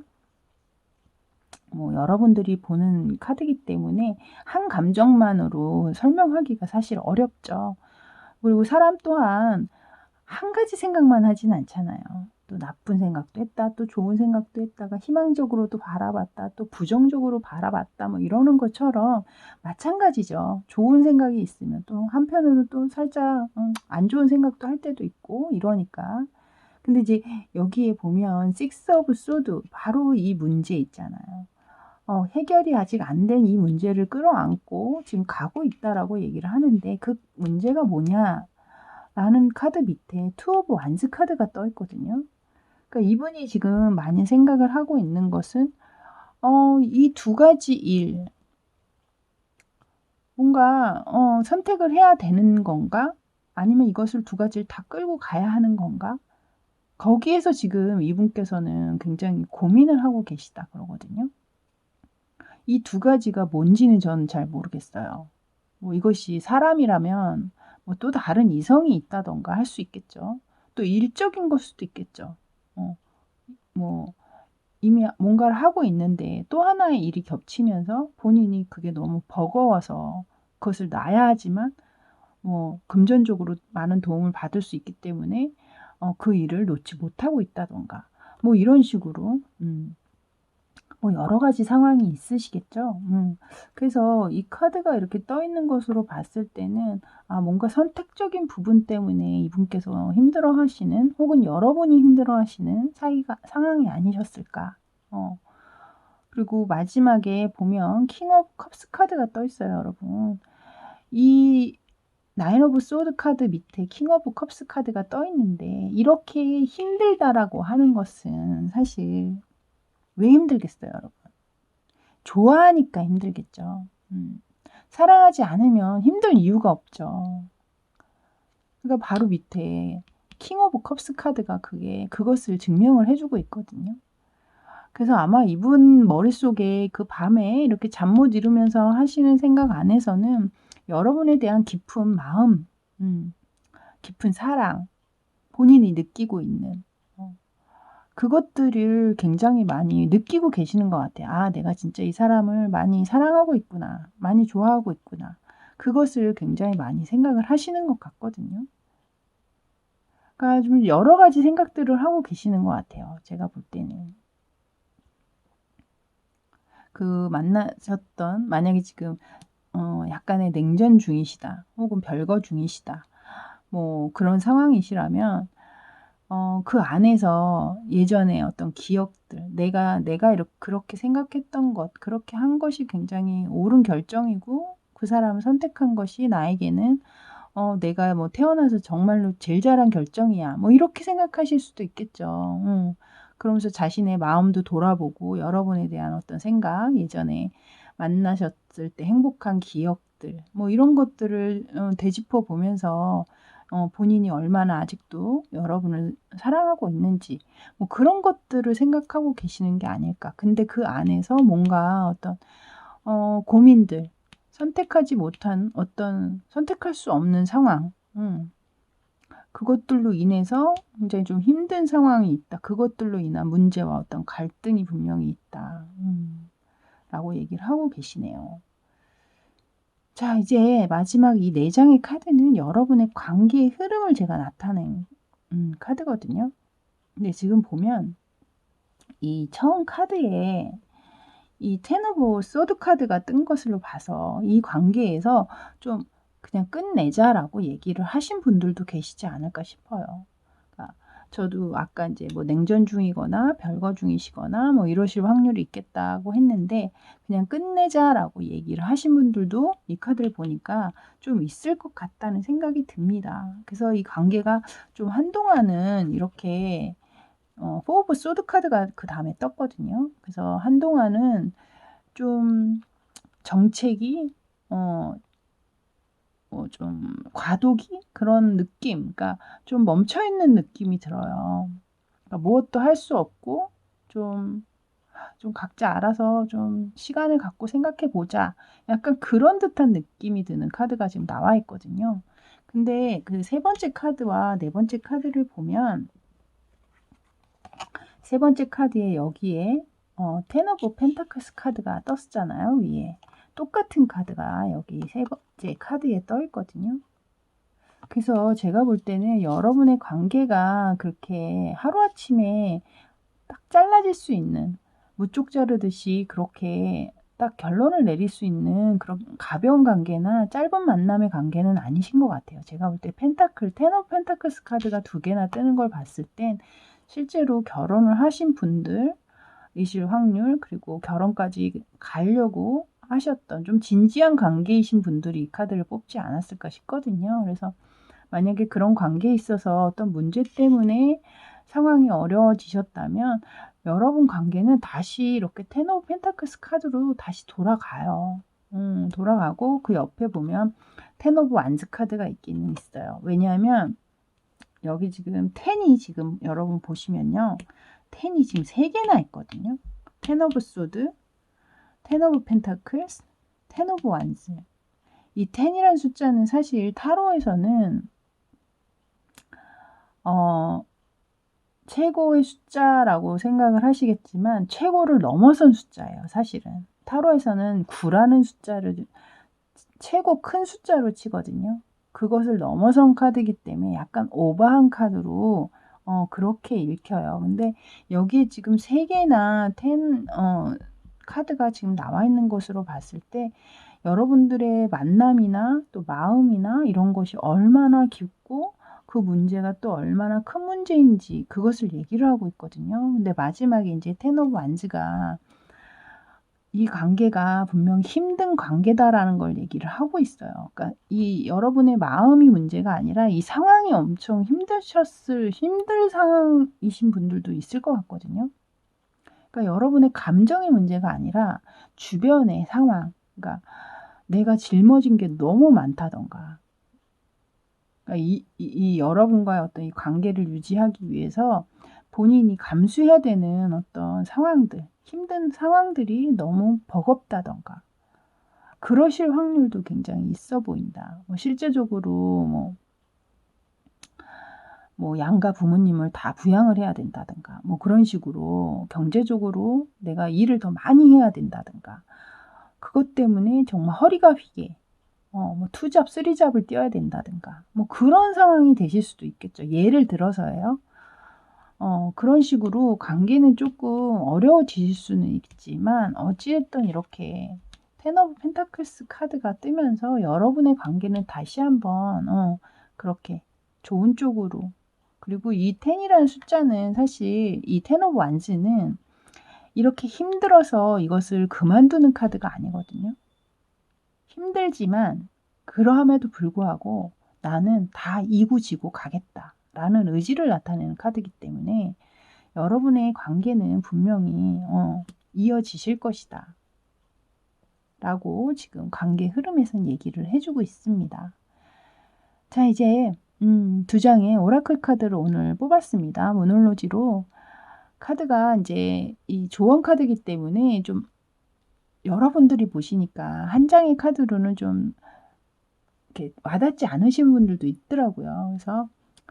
뭐 여러분들이 보는 카드이기 때문에 한 감정만으로 설명하기가 사실 어렵죠. 그리고 사람 또한 한 가지 생각만 하진 않잖아요. 또 나쁜 생각도 했다, 또 좋은 생각도 했다가 희망적으로도 바라봤다, 또 부정적으로 바라봤다, 뭐 이러는 것처럼 마찬가지죠. 좋은 생각이 있으면 또 한편으로 또 살짝 안 좋은 생각도 할 때도 있고 이러니까. 근데 이제 여기에 보면 식스 오브 소드 바로 이 문제 있잖아요. 해결이 아직 안 된 이 문제를 끌어안고 지금 가고 있다라고 얘기를 하는데 그 문제가 뭐냐? 라는 카드 밑에 투 오브 완스 카드가 떠 있거든요. 그러니까 이분이 지금 많이 생각을 하고 있는 것은 이 두 가지 일 뭔가 선택을 해야 되는 건가? 아니면 이것을 두 가지를 다 끌고 가야 하는 건가? 거기에서 지금 이분께서는 굉장히 고민을 하고 계시다 그러거든요. 이 두 가지가 뭔지는 저는 잘 모르겠어요. 뭐 이것이 사람이라면 뭐 또 다른 이성이 있다던가 할 수 있겠죠. 또 일적인 걸 수도 있겠죠. 뭐 이미 뭔가를 하고 있는데 또 하나의 일이 겹치면서 본인이 그게 너무 버거워서 그것을 놔야 하지만 뭐 금전적으로 많은 도움을 받을 수 있기 때문에 그 일을 놓지 못하고 있다던가 뭐 이런 식으로 뭐 여러 가지 상황이 있으시겠죠. 그래서 이 카드가 이렇게 떠 있는 것으로 봤을 때는 뭔가 선택적인 부분 때문에 이분께서 힘들어하시는 혹은 여러분이 힘들어하시는 상황이 아니셨을까. 그리고 마지막에 보면 킹 오브 컵스 카드가 떠 있어요, 여러분. 이 나인 오브 소드 카드 밑에 킹 오브 컵스 카드가 떠 있는데 이렇게 힘들다라고 하는 것은 사실 왜 힘들겠어요, 여러분? 좋아하니까 힘들겠죠. 사랑하지 않으면 힘들 이유가 없죠. 그러니까 바로 밑에 킹 오브 컵스 카드가 그것을 증명을 해주고 있거든요. 그래서 아마 이분 머릿속에 그 밤에 이렇게 잠 못 이루면서 하시는 생각 안에서는 여러분에 대한 깊은 마음, 깊은 사랑, 본인이 느끼고 있는 그것들을 굉장히 많이 느끼고 계시는 것 같아요. 아, 내가 진짜 이 사람을 많이 사랑하고 있구나. 많이 좋아하고 있구나. 그것을 굉장히 많이 생각을 하시는 것 같거든요. 그러니까 좀 여러 가지 생각들을 하고 계시는 것 같아요. 제가 볼 때는. 그 만나셨던, 만약에 지금 약간의 냉전 중이시다. 혹은 별거 중이시다. 뭐 그런 상황이시라면 그 안에서 예전에 어떤 기억들, 내가 이렇게 그렇게 생각했던 것, 그렇게 한 것이 굉장히 옳은 결정이고 그 사람을 선택한 것이 나에게는 내가 뭐 태어나서 정말로 제일 잘한 결정이야. 뭐 이렇게 생각하실 수도 있겠죠. 그러면서 자신의 마음도 돌아보고 여러분에 대한 어떤 생각, 예전에 만나셨을 때 행복한 기억들, 뭐 이런 것들을 되짚어 보면서 본인이 얼마나 아직도 여러분을 사랑하고 있는지, 뭐 그런 것들을 생각하고 계시는 게 아닐까. 근데 그 안에서 뭔가 어떤 고민들, 선택하지 못한 어떤 선택할 수 없는 상황, 그것들로 인해서 굉장히 좀 힘든 상황이 있다. 그것들로 인한 문제와 어떤 갈등이 분명히 있다. 라고 얘기를 하고 계시네요. 자, 이제 마지막 이 4장의 카드는 여러분의 관계의 흐름을 제가 나타낸 카드거든요. 근데 지금 보면 이 처음 카드에 이 텐 오브 소드 카드가 뜬 것으로 봐서 이 관계에서 좀 그냥 끝내자라고 얘기를 하신 분들도 계시지 않을까 싶어요. 그러니까 저도 아까 이제 뭐 냉전 중이거나 별거 중이시거나 뭐 이러실 확률이 있겠다고 했는데 그냥 끝내자라고 얘기를 하신 분들도 이 카드를 보니까 좀 있을 것 같다는 생각이 듭니다. 그래서 이 관계가 좀 한동안은 이렇게 포 오브 소드 카드가 그 다음에 떴거든요. 그래서 한동안은 좀 정책이 좀 과도기 그런 느낌, 그러니까 좀 멈춰 있는 느낌이 들어요. 그러니까 무엇도 할 수 없고 좀 각자 알아서 좀 시간을 갖고 생각해 보자. 약간 그런 듯한 느낌이 드는 카드가 지금 나와 있거든요. 근데 그 세 번째 카드와 네 번째 카드를 보면 세 번째 카드에 여기에 텐 오브 펜타클스 카드가 떴잖아요. 위에 똑같은 카드가 여기 세 번째 카드에 떠 있거든요. 그래서 제가 볼 때는 여러분의 관계가 그렇게 하루아침에 딱 잘라질 수 있는, 무쪽 자르듯이 그렇게 딱 결론을 내릴 수 있는 그런 가벼운 관계나 짧은 만남의 관계는 아니신 것 같아요. 제가 볼 때 펜타클, 텐 오브 펜타클스 카드가 2개나 뜨는 걸 봤을 땐 실제로 결혼을 하신 분들이실 확률, 그리고 결혼까지 가려고 하셨던 좀 진지한 관계이신 분들이 이 카드를 뽑지 않았을까 싶거든요. 그래서 만약에 그런 관계에 있어서 어떤 문제 때문에 상황이 어려워지셨다면 여러분 관계는 다시 이렇게 텐 오브 펜타클스 카드로 다시 돌아가요. 돌아가고 그 옆에 보면 텐 오브 완즈 카드가 있기는 있어요. 왜냐하면 여기 지금 텐이 지금 여러분 보시면요. 텐이 지금 3개나 있거든요. 텐 오브 소드, 텐 오브 펜타클스, 텐 오브 완즈. 이 텐이라는 숫자는 사실 타로에서는 최고의 숫자라고 생각을 하시겠지만 최고를 넘어선 숫자예요. 사실은 타로에서는 9라는 숫자를 최고 큰 숫자로 치거든요. 그것을 넘어선 카드이기 때문에 약간 오버한 카드로 그렇게 읽혀요. 근데 여기에 지금 3개나 카드가 지금 나와 있는 것으로 봤을 때 여러분들의 만남이나 또 마음이나 이런 것이 얼마나 깊고 그 문제가 또 얼마나 큰 문제인지 그것을 얘기를 하고 있거든요. 근데 마지막에 이제 텐 오브 완즈가 이 관계가 분명히 힘든 관계다라는 걸 얘기를 하고 있어요. 그러니까 이 여러분의 마음이 문제가 아니라 이 상황이 엄청 힘든 상황이신 분들도 있을 것 같거든요. 그러니까 여러분의 감정의 문제가 아니라 주변의 상황, 그러니까 내가 짊어진 게 너무 많다던가. 그러니까 이 여러분과의 어떤 이 관계를 유지하기 위해서 본인이 감수해야 되는 어떤 상황들, 힘든 상황들이 너무 버겁다던가. 그러실 확률도 굉장히 있어 보인다. 실제적으로 뭐 양가 부모님을 다 부양을 해야 된다든가 뭐 그런 식으로 경제적으로 내가 일을 더 많이 해야 된다든가 그것 때문에 정말 허리가 휘게 뭐 투잡, 쓰리잡을 뛰어야 된다든가 뭐 그런 상황이 되실 수도 있겠죠. 예를 들어서예요. 그런 식으로 관계는 조금 어려워지실 수는 있지만 어찌됐든 이렇게 텐 오브 펜타클스 카드가 뜨면서 여러분의 관계는 다시 한번 그렇게 좋은 쪽으로 그리고 이 10이라는 숫자는 사실 이 텐 오브 완즈는 이렇게 힘들어서 이것을 그만두는 카드가 아니거든요. 힘들지만 그러함에도 불구하고 나는 다 이고지고 가겠다 라는 의지를 나타내는 카드이기 때문에 여러분의 관계는 분명히 이어지실 것이다 라고 지금 관계 흐름에선 얘기를 해주고 있습니다. 자, 이제 두 장의 오라클 카드를 오늘 뽑았습니다. 모놀로지로 카드가 이제 이 조언 카드이기 때문에 좀 여러분들이 보시니까 한 장의 카드로는 좀 이렇게 와닿지 않으신 분들도 있더라고요. 그래서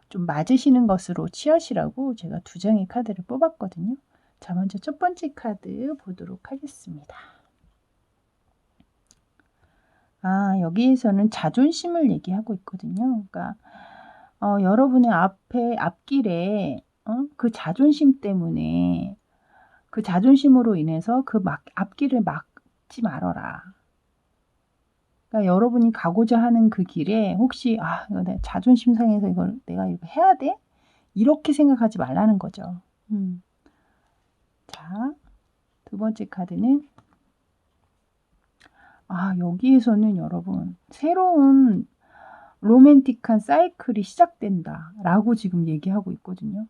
좀 맞으시는 것으로 취하시라고 제가 두 장의 카드를 뽑았거든요. 자, 먼저 첫 번째 카드 보도록 하겠습니다. 여기에서는 자존심을 얘기하고 있거든요. 그러니까 여러분의 앞길에 그 자존심 때문에 그 자존심으로 인해서 그 앞길을 막지 말아라. 그러니까 여러분이 가고자 하는 그 길에 혹시 이거 내 자존심 상해서 이걸 내가 이거 해야 돼? 이렇게 생각하지 말라는 거죠. 자, 두 번째 카드는 여기에서는 여러분 새로운 로맨틱한 사이클이 시작된다 라고 지금 얘기하고 있거든요.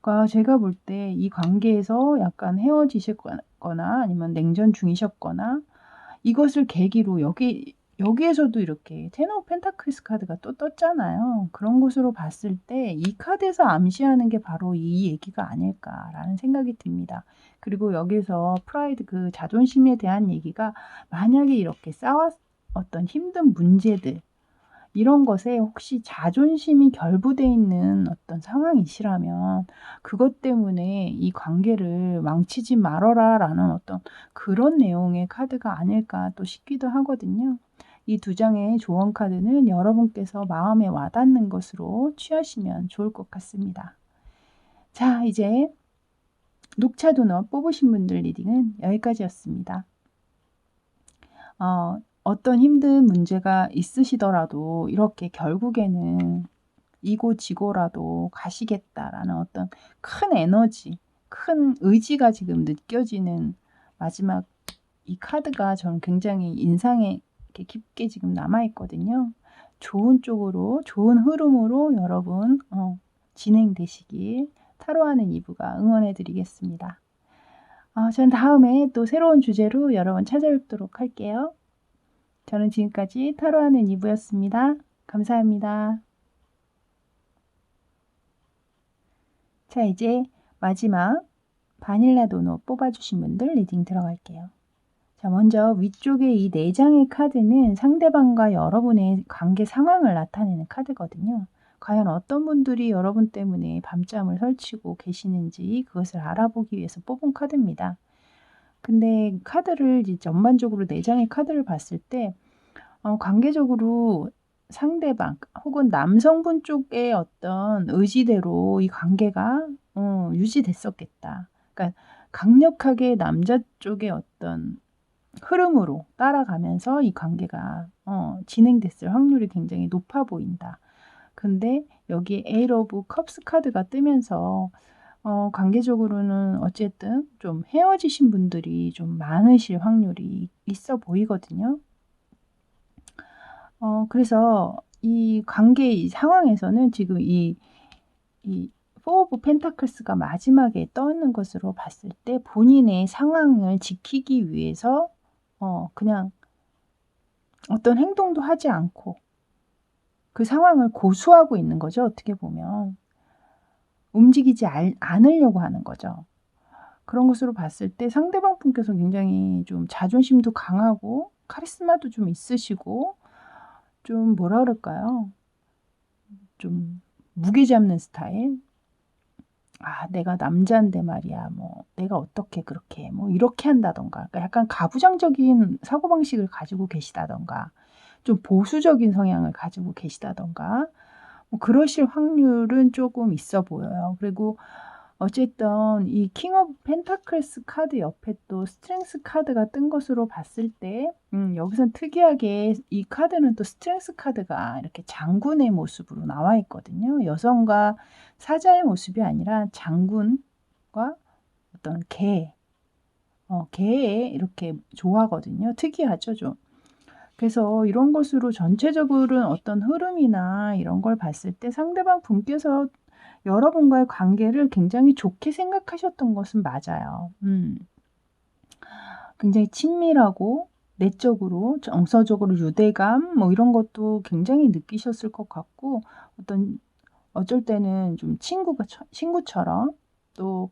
그러니까 제가 볼 때 이 관계에서 약간 헤어지셨거나 아니면 냉전 중이셨거나 이것을 계기로 여기에서도 이렇게 텐 오브 펜타클스 카드가 또 떴잖아요. 그런 것으로 봤을 때 이 카드에서 암시하는 게 바로 이 얘기가 아닐까라는 생각이 듭니다. 그리고 여기서 프라이드 그 자존심에 대한 얘기가 만약에 이렇게 어떤 힘든 문제들 이런 것에 혹시 자존심이 결부되어 있는 어떤 상황이시라면 그것 때문에 이 관계를 망치지 말아라 라는 어떤 그런 내용의 카드가 아닐까 또 싶기도 하거든요. 이 두 장의 조언 카드는 여러분께서 마음에 와닿는 것으로 취하시면 좋을 것 같습니다. 자, 이제 녹차 도넛 뽑으신 분들 리딩은 여기까지였습니다. 어떤 힘든 문제가 있으시더라도 이렇게 결국에는 이고지고라도 가시겠다라는 어떤 큰 에너지, 큰 의지가 지금 느껴지는 마지막 이 카드가 저는 굉장히 인상에 이렇게 깊게 지금 남아있거든요. 좋은 쪽으로, 좋은 흐름으로 여러분 진행되시길 타로하는 2부가 응원해드리겠습니다. 전 다음에 또 새로운 주제로 여러분 찾아뵙도록 할게요. 저는 지금까지 타로하는 2부였습니다. 감사합니다. 자, 이제 마지막 바닐라 도넛 뽑아주신 분들 리딩 들어갈게요. 자, 먼저 위쪽에 이 4장의 카드는 상대방과 여러분의 관계 상황을 나타내는 카드거든요. 과연 어떤 분들이 여러분 때문에 밤잠을 설치고 계시는지 그것을 알아보기 위해서 뽑은 카드입니다. 근데 카드를 이제 전반적으로 4장의 카드를 봤을 때 관계적으로 상대방 혹은 남성분 쪽의 어떤 의지대로 이 관계가 유지됐었겠다. 그러니까 강력하게 남자 쪽의 어떤 흐름으로 따라가면서 이 관계가 진행됐을 확률이 굉장히 높아 보인다. 근데 여기에 에이트 오브 컵스 카드가 뜨면서 관계적으로는 어쨌든 좀 헤어지신 분들이 좀 많으실 확률이 있어 보이거든요. 그래서 이 관계 이 상황에서는 지금 이 포 오브 펜타클스가 마지막에 떠있는 것으로 봤을 때 본인의 상황을 지키기 위해서 그냥 어떤 행동도 하지 않고 그 상황을 고수하고 있는 거죠. 어떻게 보면 움직이지 않으려고 하는 거죠. 그런 것으로 봤을 때 상대방 분께서 굉장히 좀 자존심도 강하고 카리스마도 좀 있으시고 좀 뭐라 그럴까요? 좀 무게 잡는 스타일. 내가 남자인데 말이야. 뭐 내가 어떻게 그렇게 뭐 이렇게 한다던가. 그러니까 약간 가부장적인 사고방식을 가지고 계시다던가. 좀 보수적인 성향을 가지고 계시다던가. 뭐 그러실 확률은 조금 있어 보여요. 그리고 어쨌든 이 킹 오브 펜타클스 카드 옆에 또 스트렝스 카드가 뜬 것으로 봤을 때 여기선 특이하게 이 카드는 또 스트렝스 카드가 이렇게 장군의 모습으로 나와 있거든요. 여성과 사자의 모습이 아니라 장군과 어떤 개의 이렇게 조화거든요. 특이하죠, 좀. 그래서 이런 것으로 전체적으로는 어떤 흐름이나 이런 걸 봤을 때 상대방 분께서 여러분과의 관계를 굉장히 좋게 생각하셨던 것은 맞아요. 굉장히 친밀하고 내적으로 정서적으로 유대감 뭐 이런 것도 굉장히 느끼셨을 것 같고 어쩔 때는 좀 친구처럼 또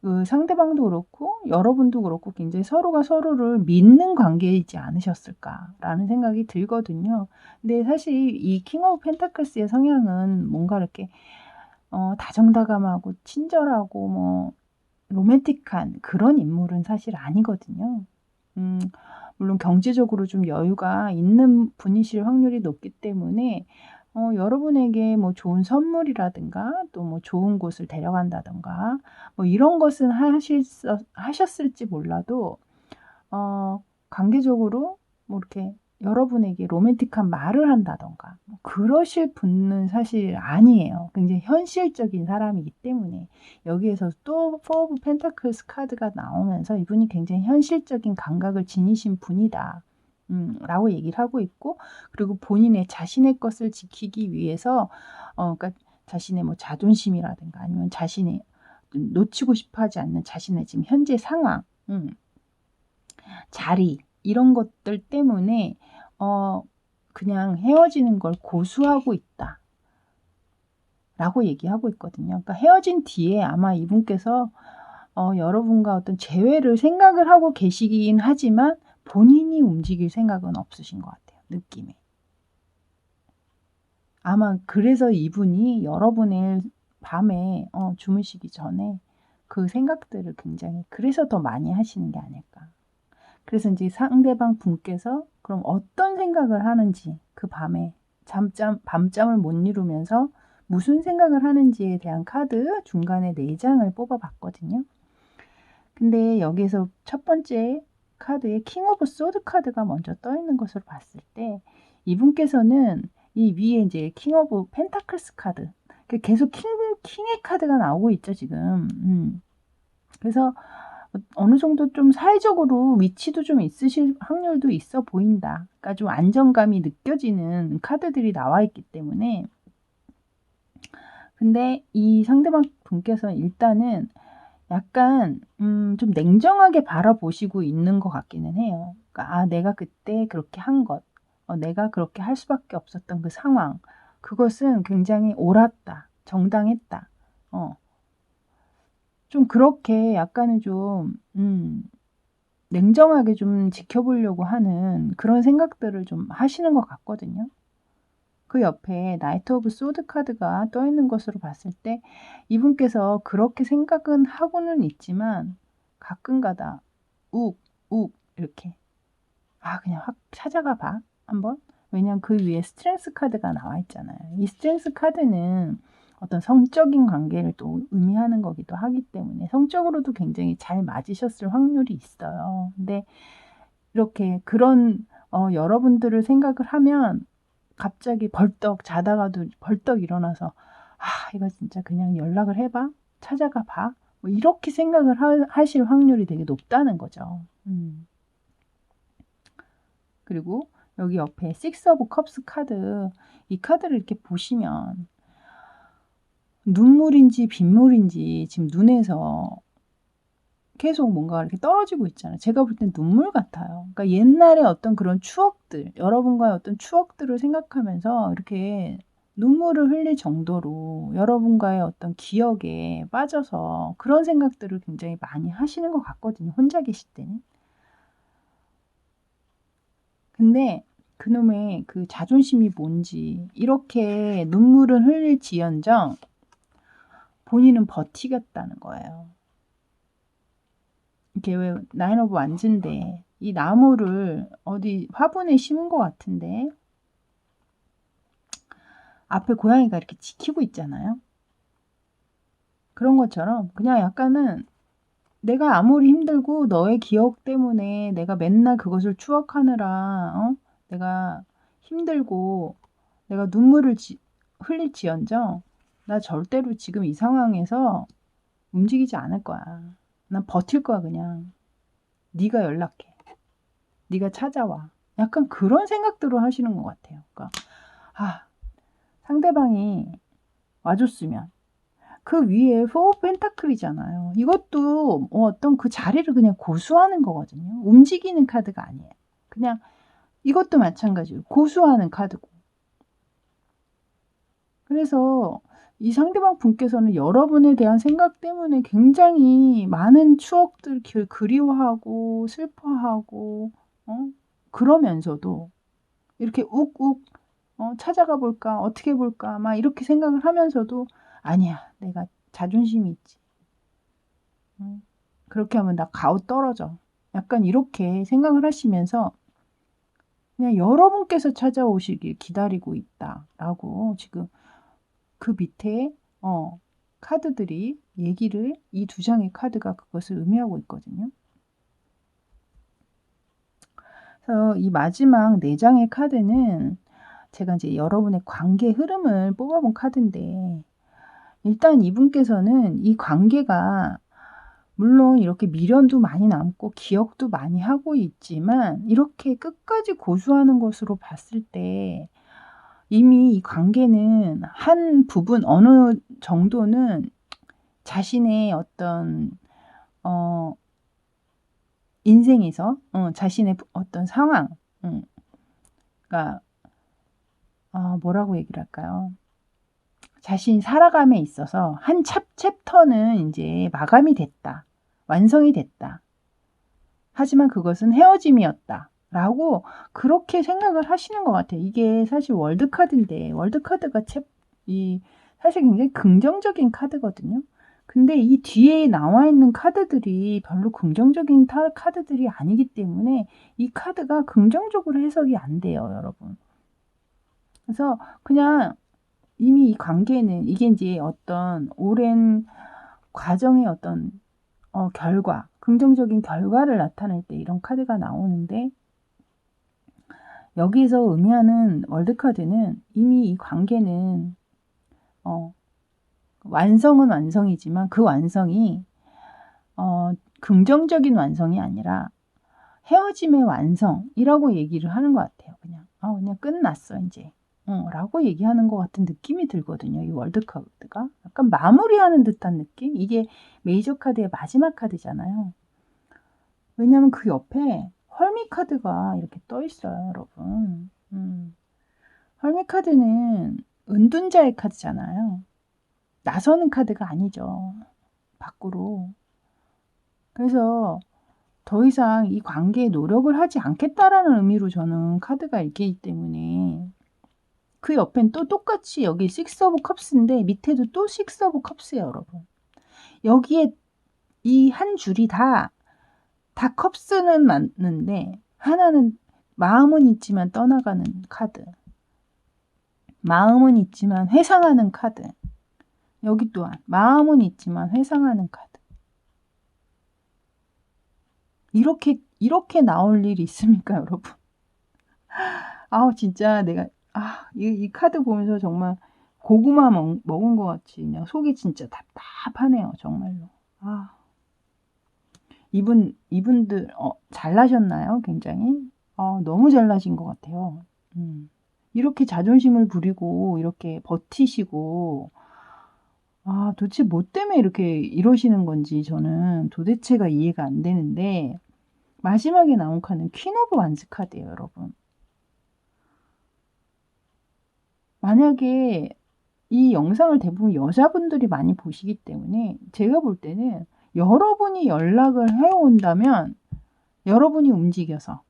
그 상대방도 그렇고 여러분도 그렇고 굉장히 서로가 서로를 믿는 관계이지 않으셨을까라는 생각이 들거든요. 근데 사실 이 킹 오브 펜타클스의 성향은 뭔가 이렇게 다정다감하고 친절하고 뭐 로맨틱한 그런 인물은 사실 아니거든요. 물론 경제적으로 좀 여유가 있는 분이실 확률이 높기 때문에 여러분에게 뭐 좋은 선물이라든가 또 뭐 좋은 곳을 데려간다든가 뭐 이런 것은 하셨을지 몰라도 관계적으로 뭐 이렇게 여러분에게 로맨틱한 말을 한다든가 뭐 그러실 분은 사실 아니에요. 굉장히 현실적인 사람이기 때문에 여기에서 또 포 오브 펜타클스 카드가 나오면서 이분이 굉장히 현실적인 감각을 지니신 분이다. 라고 얘기를 하고 있고 그리고 본인의 자신의 것을 지키기 위해서 그러니까 자신의 뭐 자존심이라든가 아니면 자신의 놓치고 싶어 하지 않는 자신의 지금 현재 상황 자리 이런 것들 때문에 그냥 헤어지는 걸 고수하고 있다. 라고 얘기하고 있거든요. 그러니까 헤어진 뒤에 아마 이분께서 여러분과 어떤 재회를 생각을 하고 계시긴 하지만 본인이 움직일 생각은 없으신 것 같아요. 느낌에. 아마 그래서 이분이 여러분의 밤에 주무시기 전에 그 생각들을 굉장히 그래서 더 많이 하시는 게 아닐까. 그래서 이제 상대방 분께서 그럼 어떤 생각을 하는지 그 밤에 밤잠을 못 이루면서 무슨 생각을 하는지에 대한 카드 중간에 4장을 뽑아봤거든요. 근데 여기서 첫 번째 카드에 킹 오브 소드 카드가 먼저 떠 있는 것으로 봤을 때 이분께서는 이 위에 이제 킹 오브 펜타클스 카드 계속 킹의 카드가 나오고 있죠 지금. 그래서 어느 정도 좀 사회적으로 위치도 좀 있으실 확률도 있어 보인다. 그러니까 좀 안정감이 느껴지는 카드들이 나와 있기 때문에 근데 이 상대방 분께서 일단은 약간 좀 냉정하게 바라보시고 있는 것 같기는 해요. 그러니까 내가 그때 그렇게 한 것, 내가 그렇게 할 수밖에 없었던 그 상황, 그것은 굉장히 옳았다, 정당했다. 좀 그렇게 약간은 좀 냉정하게 좀 지켜보려고 하는 그런 생각들을 좀 하시는 것 같거든요. 그 옆에 나이트 오브 소드 카드가 떠 있는 것으로 봤을 때 이분께서 그렇게 생각은 하고는 있지만 가끔가다 욱 이렇게 그냥 확 찾아가 봐 한번. 왜냐면 그 위에 스트렝스 카드가 나와 있잖아요. 이 스트렝스 카드는 어떤 성적인 관계를 또 의미하는 거기도 하기 때문에 성적으로도 굉장히 잘 맞으셨을 확률이 있어요. 근데 이렇게 그런 여러분들을 생각을 하면 갑자기 벌떡 자다가도 벌떡 일어나서 이거 진짜 그냥 연락을 해봐 찾아가 봐 뭐 이렇게 생각을 하실 확률이 되게 높다는 거죠. 그리고 여기 옆에 식스 오브 컵스 카드 이 카드를 이렇게 보시면 눈물인지 빗물인지 지금 눈에서 계속 뭔가 이렇게 떨어지고 있잖아요. 제가 볼 땐 눈물 같아요. 그러니까 옛날에 어떤 그런 추억들, 여러분과의 어떤 추억들을 생각하면서 이렇게 눈물을 흘릴 정도로 여러분과의 어떤 기억에 빠져서 그런 생각들을 굉장히 많이 하시는 것 같거든요. 혼자 계실 때는. 근데 그놈의 그 자존심이 뭔지 이렇게 눈물을 흘릴지언정 본인은 버티겠다는 거예요. 이게 왜 나인 오브 완즈인데 이 나무를 어디 화분에 심은 것 같은데 앞에 고양이가 이렇게 지키고 있잖아요. 그런 것처럼 그냥 약간은 내가 아무리 힘들고 너의 기억 때문에 내가 맨날 그것을 추억하느라 내가 힘들고 내가 눈물을 흘릴지언정 나 절대로 지금 이 상황에서 움직이지 않을 거야. 난 버틸 거야 그냥. 네가 연락해. 네가 찾아와. 약간 그런 생각들을 하시는 것 같아요. 그러니까 상대방이 와줬으면 그 위에 포 펜타클이잖아요. 이것도 어떤 그 자리를 그냥 고수하는 거거든요. 움직이는 카드가 아니에요. 그냥 이것도 마찬가지로 고수하는 카드고. 그래서 이 상대방 분께서는 여러분에 대한 생각 때문에 굉장히 많은 추억들 그리워하고 슬퍼하고 그러면서도 이렇게 욱욱 찾아가 볼까 어떻게 볼까 막 이렇게 생각을 하면서도 아니야 내가 자존심이 있지. 그렇게 하면 나 가오 떨어져. 약간 이렇게 생각을 하시면서 그냥 여러분께서 찾아오시길 기다리고 있다라고 지금 그 밑에 카드들이 얘기를 이 두 장의 카드가 그것을 의미하고 있거든요. 그래서 이 마지막 네 장의 카드는 제가 이제 여러분의 관계 흐름을 뽑아본 카드인데 일단 이분께서는 이 관계가 물론 이렇게 미련도 많이 남고 기억도 많이 하고 있지만 이렇게 끝까지 고수하는 것으로 봤을 때 이미 이 관계는 한 부분 어느 정도는 자신의 어떤 인생에서 자신의 어떤 상황 그러니까 뭐라고 얘기를 할까요? 자신이 살아감에 있어서 한 챕터는 이제 마감이 됐다. 완성이 됐다. 하지만 그것은 헤어짐이었다. 라고 그렇게 생각을 하시는 것 같아요. 이게 사실 월드카드인데 월드카드가 사실 굉장히 긍정적인 카드거든요. 근데 이 뒤에 나와 있는 카드들이 별로 긍정적인 카드들이 아니기 때문에 이 카드가 긍정적으로 해석이 안 돼요, 여러분. 그래서 그냥 이미 이 관계는 이게 이제 어떤 오랜 과정의 어떤 결과, 긍정적인 결과를 나타낼 때 이런 카드가 나오는데 여기서 의미하는 월드카드는 이미 이 관계는 완성은 완성이지만 그 완성이 긍정적인 완성이 아니라 헤어짐의 완성이라고 얘기를 하는 것 같아요. 그냥 끝났어 이제 라고 얘기하는 것 같은 느낌이 들거든요. 이 월드카드가 약간 마무리하는 듯한 느낌. 이게 메이저 카드의 마지막 카드잖아요. 왜냐하면 그 옆에 헐미 카드가 이렇게 떠 있어요, 여러분. 헐미 카드는 은둔자의 카드잖아요. 나서는 카드가 아니죠. 밖으로. 그래서 더 이상 이 관계에 노력을 하지 않겠다라는 의미로 저는 카드가 있기 때문에 그 옆엔 또 똑같이 여기 식스 오브 컵스인데 밑에도 또 식스 오브 컵스예요, 여러분. 여기에 이 한 줄이 다 컵스는 맞는데 하나는 마음은 있지만 떠나가는 카드. 마음은 있지만 회상하는 카드. 여기 또한 마음은 있지만 회상하는 카드. 이렇게 나올 일이 있습니까, 여러분? 진짜 내가 이 카드 보면서 정말 고구마 먹은 것 같이 그냥 속이 진짜 답답하네요, 정말로. 이분들 잘나셨나요? 굉장히 너무 잘나신 것 같아요. 이렇게 자존심을 부리고 이렇게 버티시고 도대체 뭐 때문에 이렇게 이러시는 건지 저는 도대체가 이해가 안 되는데 마지막에 나온 카드는 퀸 오브 완즈 카드예요, 여러분. 만약에 이 영상을 대부분 여자분들이 많이 보시기 때문에 제가 볼 때는 여러분이 연락을 해온다면 여러분이 움직여서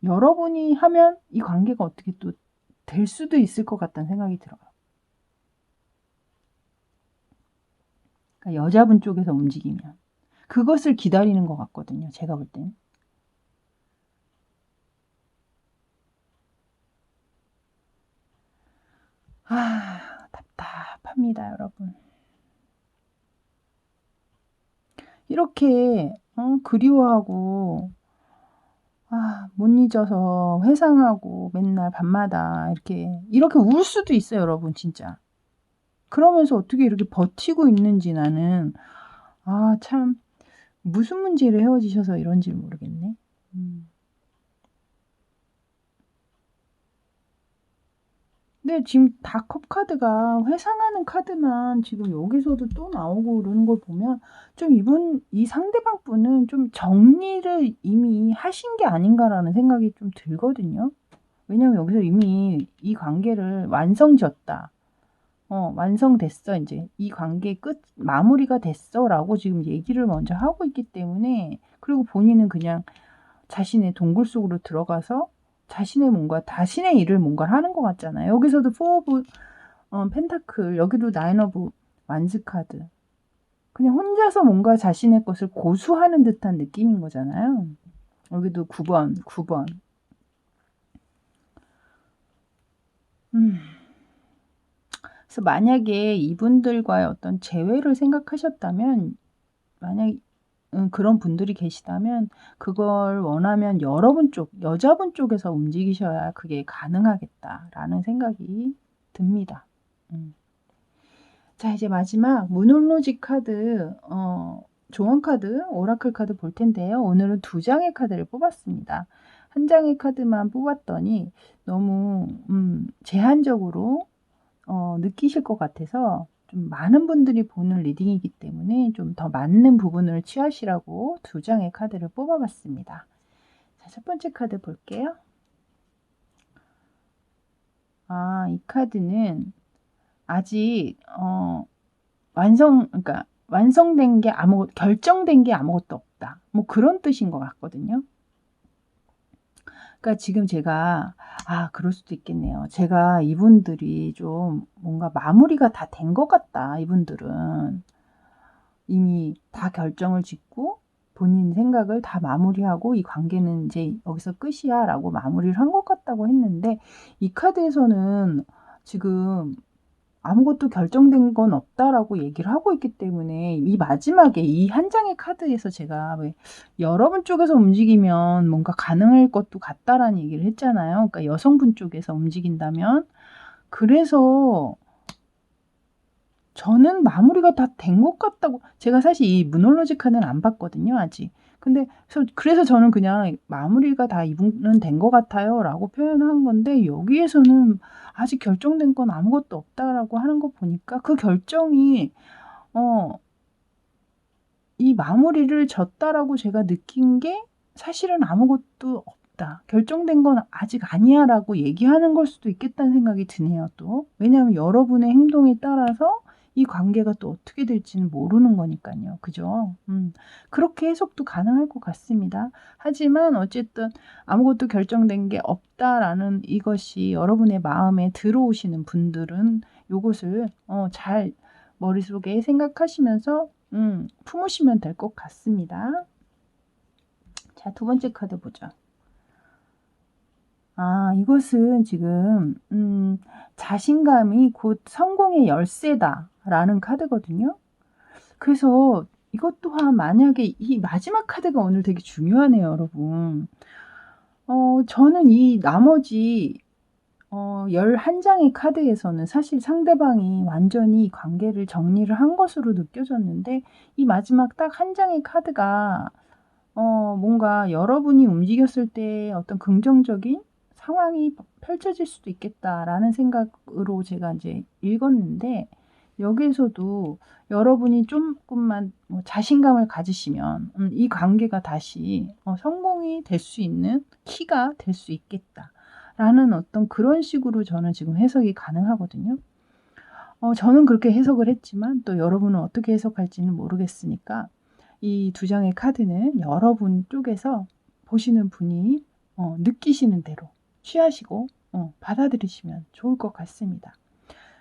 여러분이 하면 이 관계가 어떻게 또 될 수도 있을 것 같다는 생각이 들어요. 그러니까 여자분 쪽에서 움직이면 그것을 기다리는 것 같거든요. 제가 볼 때는. 답답합니다, 여러분. 이렇게 그리워하고 못 잊어서 회상하고 맨날 밤마다 이렇게 울 수도 있어요, 여러분, 진짜. 그러면서 어떻게 이렇게 버티고 있는지 나는 참 무슨 문제로 헤어지셔서 이런지 모르겠네. 근데 지금 다 컵 카드가 회상하는 카드만 지금 여기서도 또 나오고 그러는 걸 보면 좀 이 상대방 분은 좀 정리를 이미 하신 게 아닌가라는 생각이 좀 들거든요. 왜냐면 여기서 이미 이 관계를 완성지었다. 완성됐어. 이제 이 관계 마무리가 됐어. 라고 지금 얘기를 먼저 하고 있기 때문에, 그리고 본인은 그냥 자신의 동굴 속으로 들어가서 자신의 일을 뭔가를 하는 것 같잖아요. 여기서도 4 오브 펜타클, 여기도 9 오브 완스 카드. 그냥 혼자서 뭔가 자신의 것을 고수하는 듯한 느낌인 거잖아요. 여기도 9번. 그래서 만약에 이분들과의 어떤 재회를 생각하셨다면, 만약 그런 분들이 계시다면 그걸 원하면 여자분 쪽에서 움직이셔야 그게 가능하겠다라는 생각이 듭니다. 자, 이제 마지막 무놀로지 카드, 조언 카드, 오라클 카드 볼 텐데요. 오늘은 2장의 카드를 뽑았습니다. 한 장의 카드만 뽑았더니 너무 제한적으로 느끼실 것 같아서 좀 많은 분들이 보는 리딩이기 때문에 좀 더 맞는 부분을 취하시라고 2장의 카드를 뽑아봤습니다. 자, 첫 번째 카드 볼게요. 이 카드는 아직 완성된 게 결정된 게 아무것도 없다. 뭐 그런 뜻인 것 같거든요. 그러니까 지금 제가 그럴 수도 있겠네요. 제가 이분들이 좀 뭔가 마무리가 다 된 것 같다. 이분들은 이미 다 결정을 짓고 본인 생각을 다 마무리하고 이 관계는 이제 여기서 끝이야 라고 마무리를 한 것 같다고 했는데, 이 카드에서는 지금 아무것도 결정된 건 없다라고 얘기를 하고 있기 때문에, 이 마지막에 이 한 장의 카드에서 제가 왜 여러분 쪽에서 움직이면 뭔가 가능할 것도 같다라는 얘기를 했잖아요. 그러니까 여성분 쪽에서 움직인다면. 그래서 저는 마무리가 다 된 것 같다고, 제가 사실 이 무놀로지 카드는 안 봤거든요, 아직. 근데 그래서 저는 그냥 마무리가 다 이분은 된 것 같아요 라고 표현한 건데, 여기에서는 아직 결정된 건 아무것도 없다라고 하는 거 보니까 그 결정이 이 마무리를 졌다라고 제가 느낀 게 사실은 아무것도 없다. 결정된 건 아직 아니야 라고 얘기하는 걸 수도 있겠다는 생각이 드네요, 또. 왜냐하면 여러분의 행동에 따라서 이 관계가 또 어떻게 될지는 모르는 거니까요. 그죠? 그렇게 해석도 가능할 것 같습니다. 하지만 어쨌든 아무것도 결정된 게 없다라는 이것이 여러분의 마음에 들어오시는 분들은 요것을 잘 머릿속에 생각하시면서 품으시면 될 것 같습니다. 자, 2번째 카드 보죠. 이것은 지금 자신감이 곧 성공의 열쇠다라는 카드거든요. 그래서 이것 또한 만약에 이 마지막 카드가 오늘 되게 중요하네요, 여러분. 저는 이 나머지 11장의 카드에서는 사실 상대방이 완전히 관계를 정리를 한 것으로 느껴졌는데, 이 마지막 딱 한 장의 카드가 뭔가 여러분이 움직였을 때 어떤 긍정적인 상황이 펼쳐질 수도 있겠다라는 생각으로 제가 이제 읽었는데, 여기에서도 여러분이 조금만 자신감을 가지시면 이 관계가 다시 성공이 될 수 있는 키가 될 수 있겠다라는 어떤 그런 식으로 저는 지금 해석이 가능하거든요. 저는 그렇게 해석을 했지만 또 여러분은 어떻게 해석할지는 모르겠으니까 이 2장의 카드는 여러분 쪽에서 보시는 분이 느끼시는 대로 취하시고 받아들이시면 좋을 것 같습니다.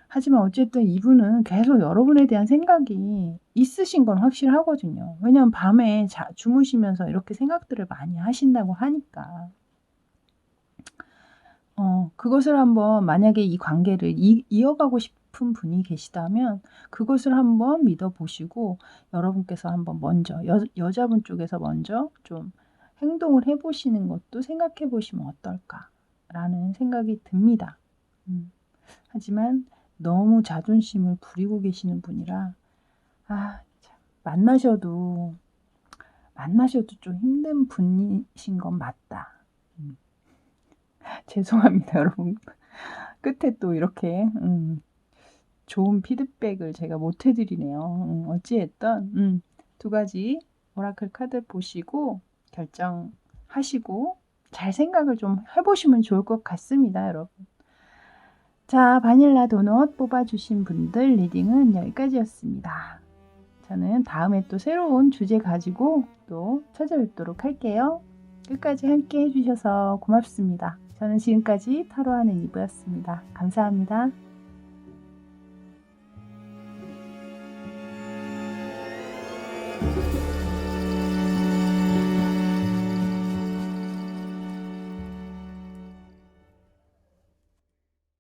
하지만 어쨌든 이분은 계속 여러분에 대한 생각이 있으신 건 확실하거든요. 왜냐면 밤에 주무시면서 이렇게 생각들을 많이 하신다고 하니까. 그것을 한번 만약에 이 관계를 이어가고 싶은 분이 계시다면 그것을 한번 믿어 보시고 여러분께서 한번 먼저 여자분 쪽에서 먼저 좀 행동을 해 보시는 것도 생각해 보시면 어떨까라는 생각이 듭니다. 하지만 너무 자존심을 부리고 계시는 분이라 참 만나셔도 좀 힘든 분이신 건 맞다. 죄송합니다, 여러분. 끝에 또 이렇게 좋은 피드백을 제가 못 해드리네요. 어찌됐든 두 가지 오라클 카드 보시고 결정하시고 잘 생각을 좀 해보시면 좋을 것 같습니다, 여러분. 자, 바닐라 도넛 뽑아주신 분들 리딩은 여기까지였습니다. 저는 다음에 또 새로운 주제 가지고 또 찾아뵙도록 할게요. 끝까지 함께 해주셔서 고맙습니다. 저는 지금까지 타로하는 이브였습니다. 감사합니다.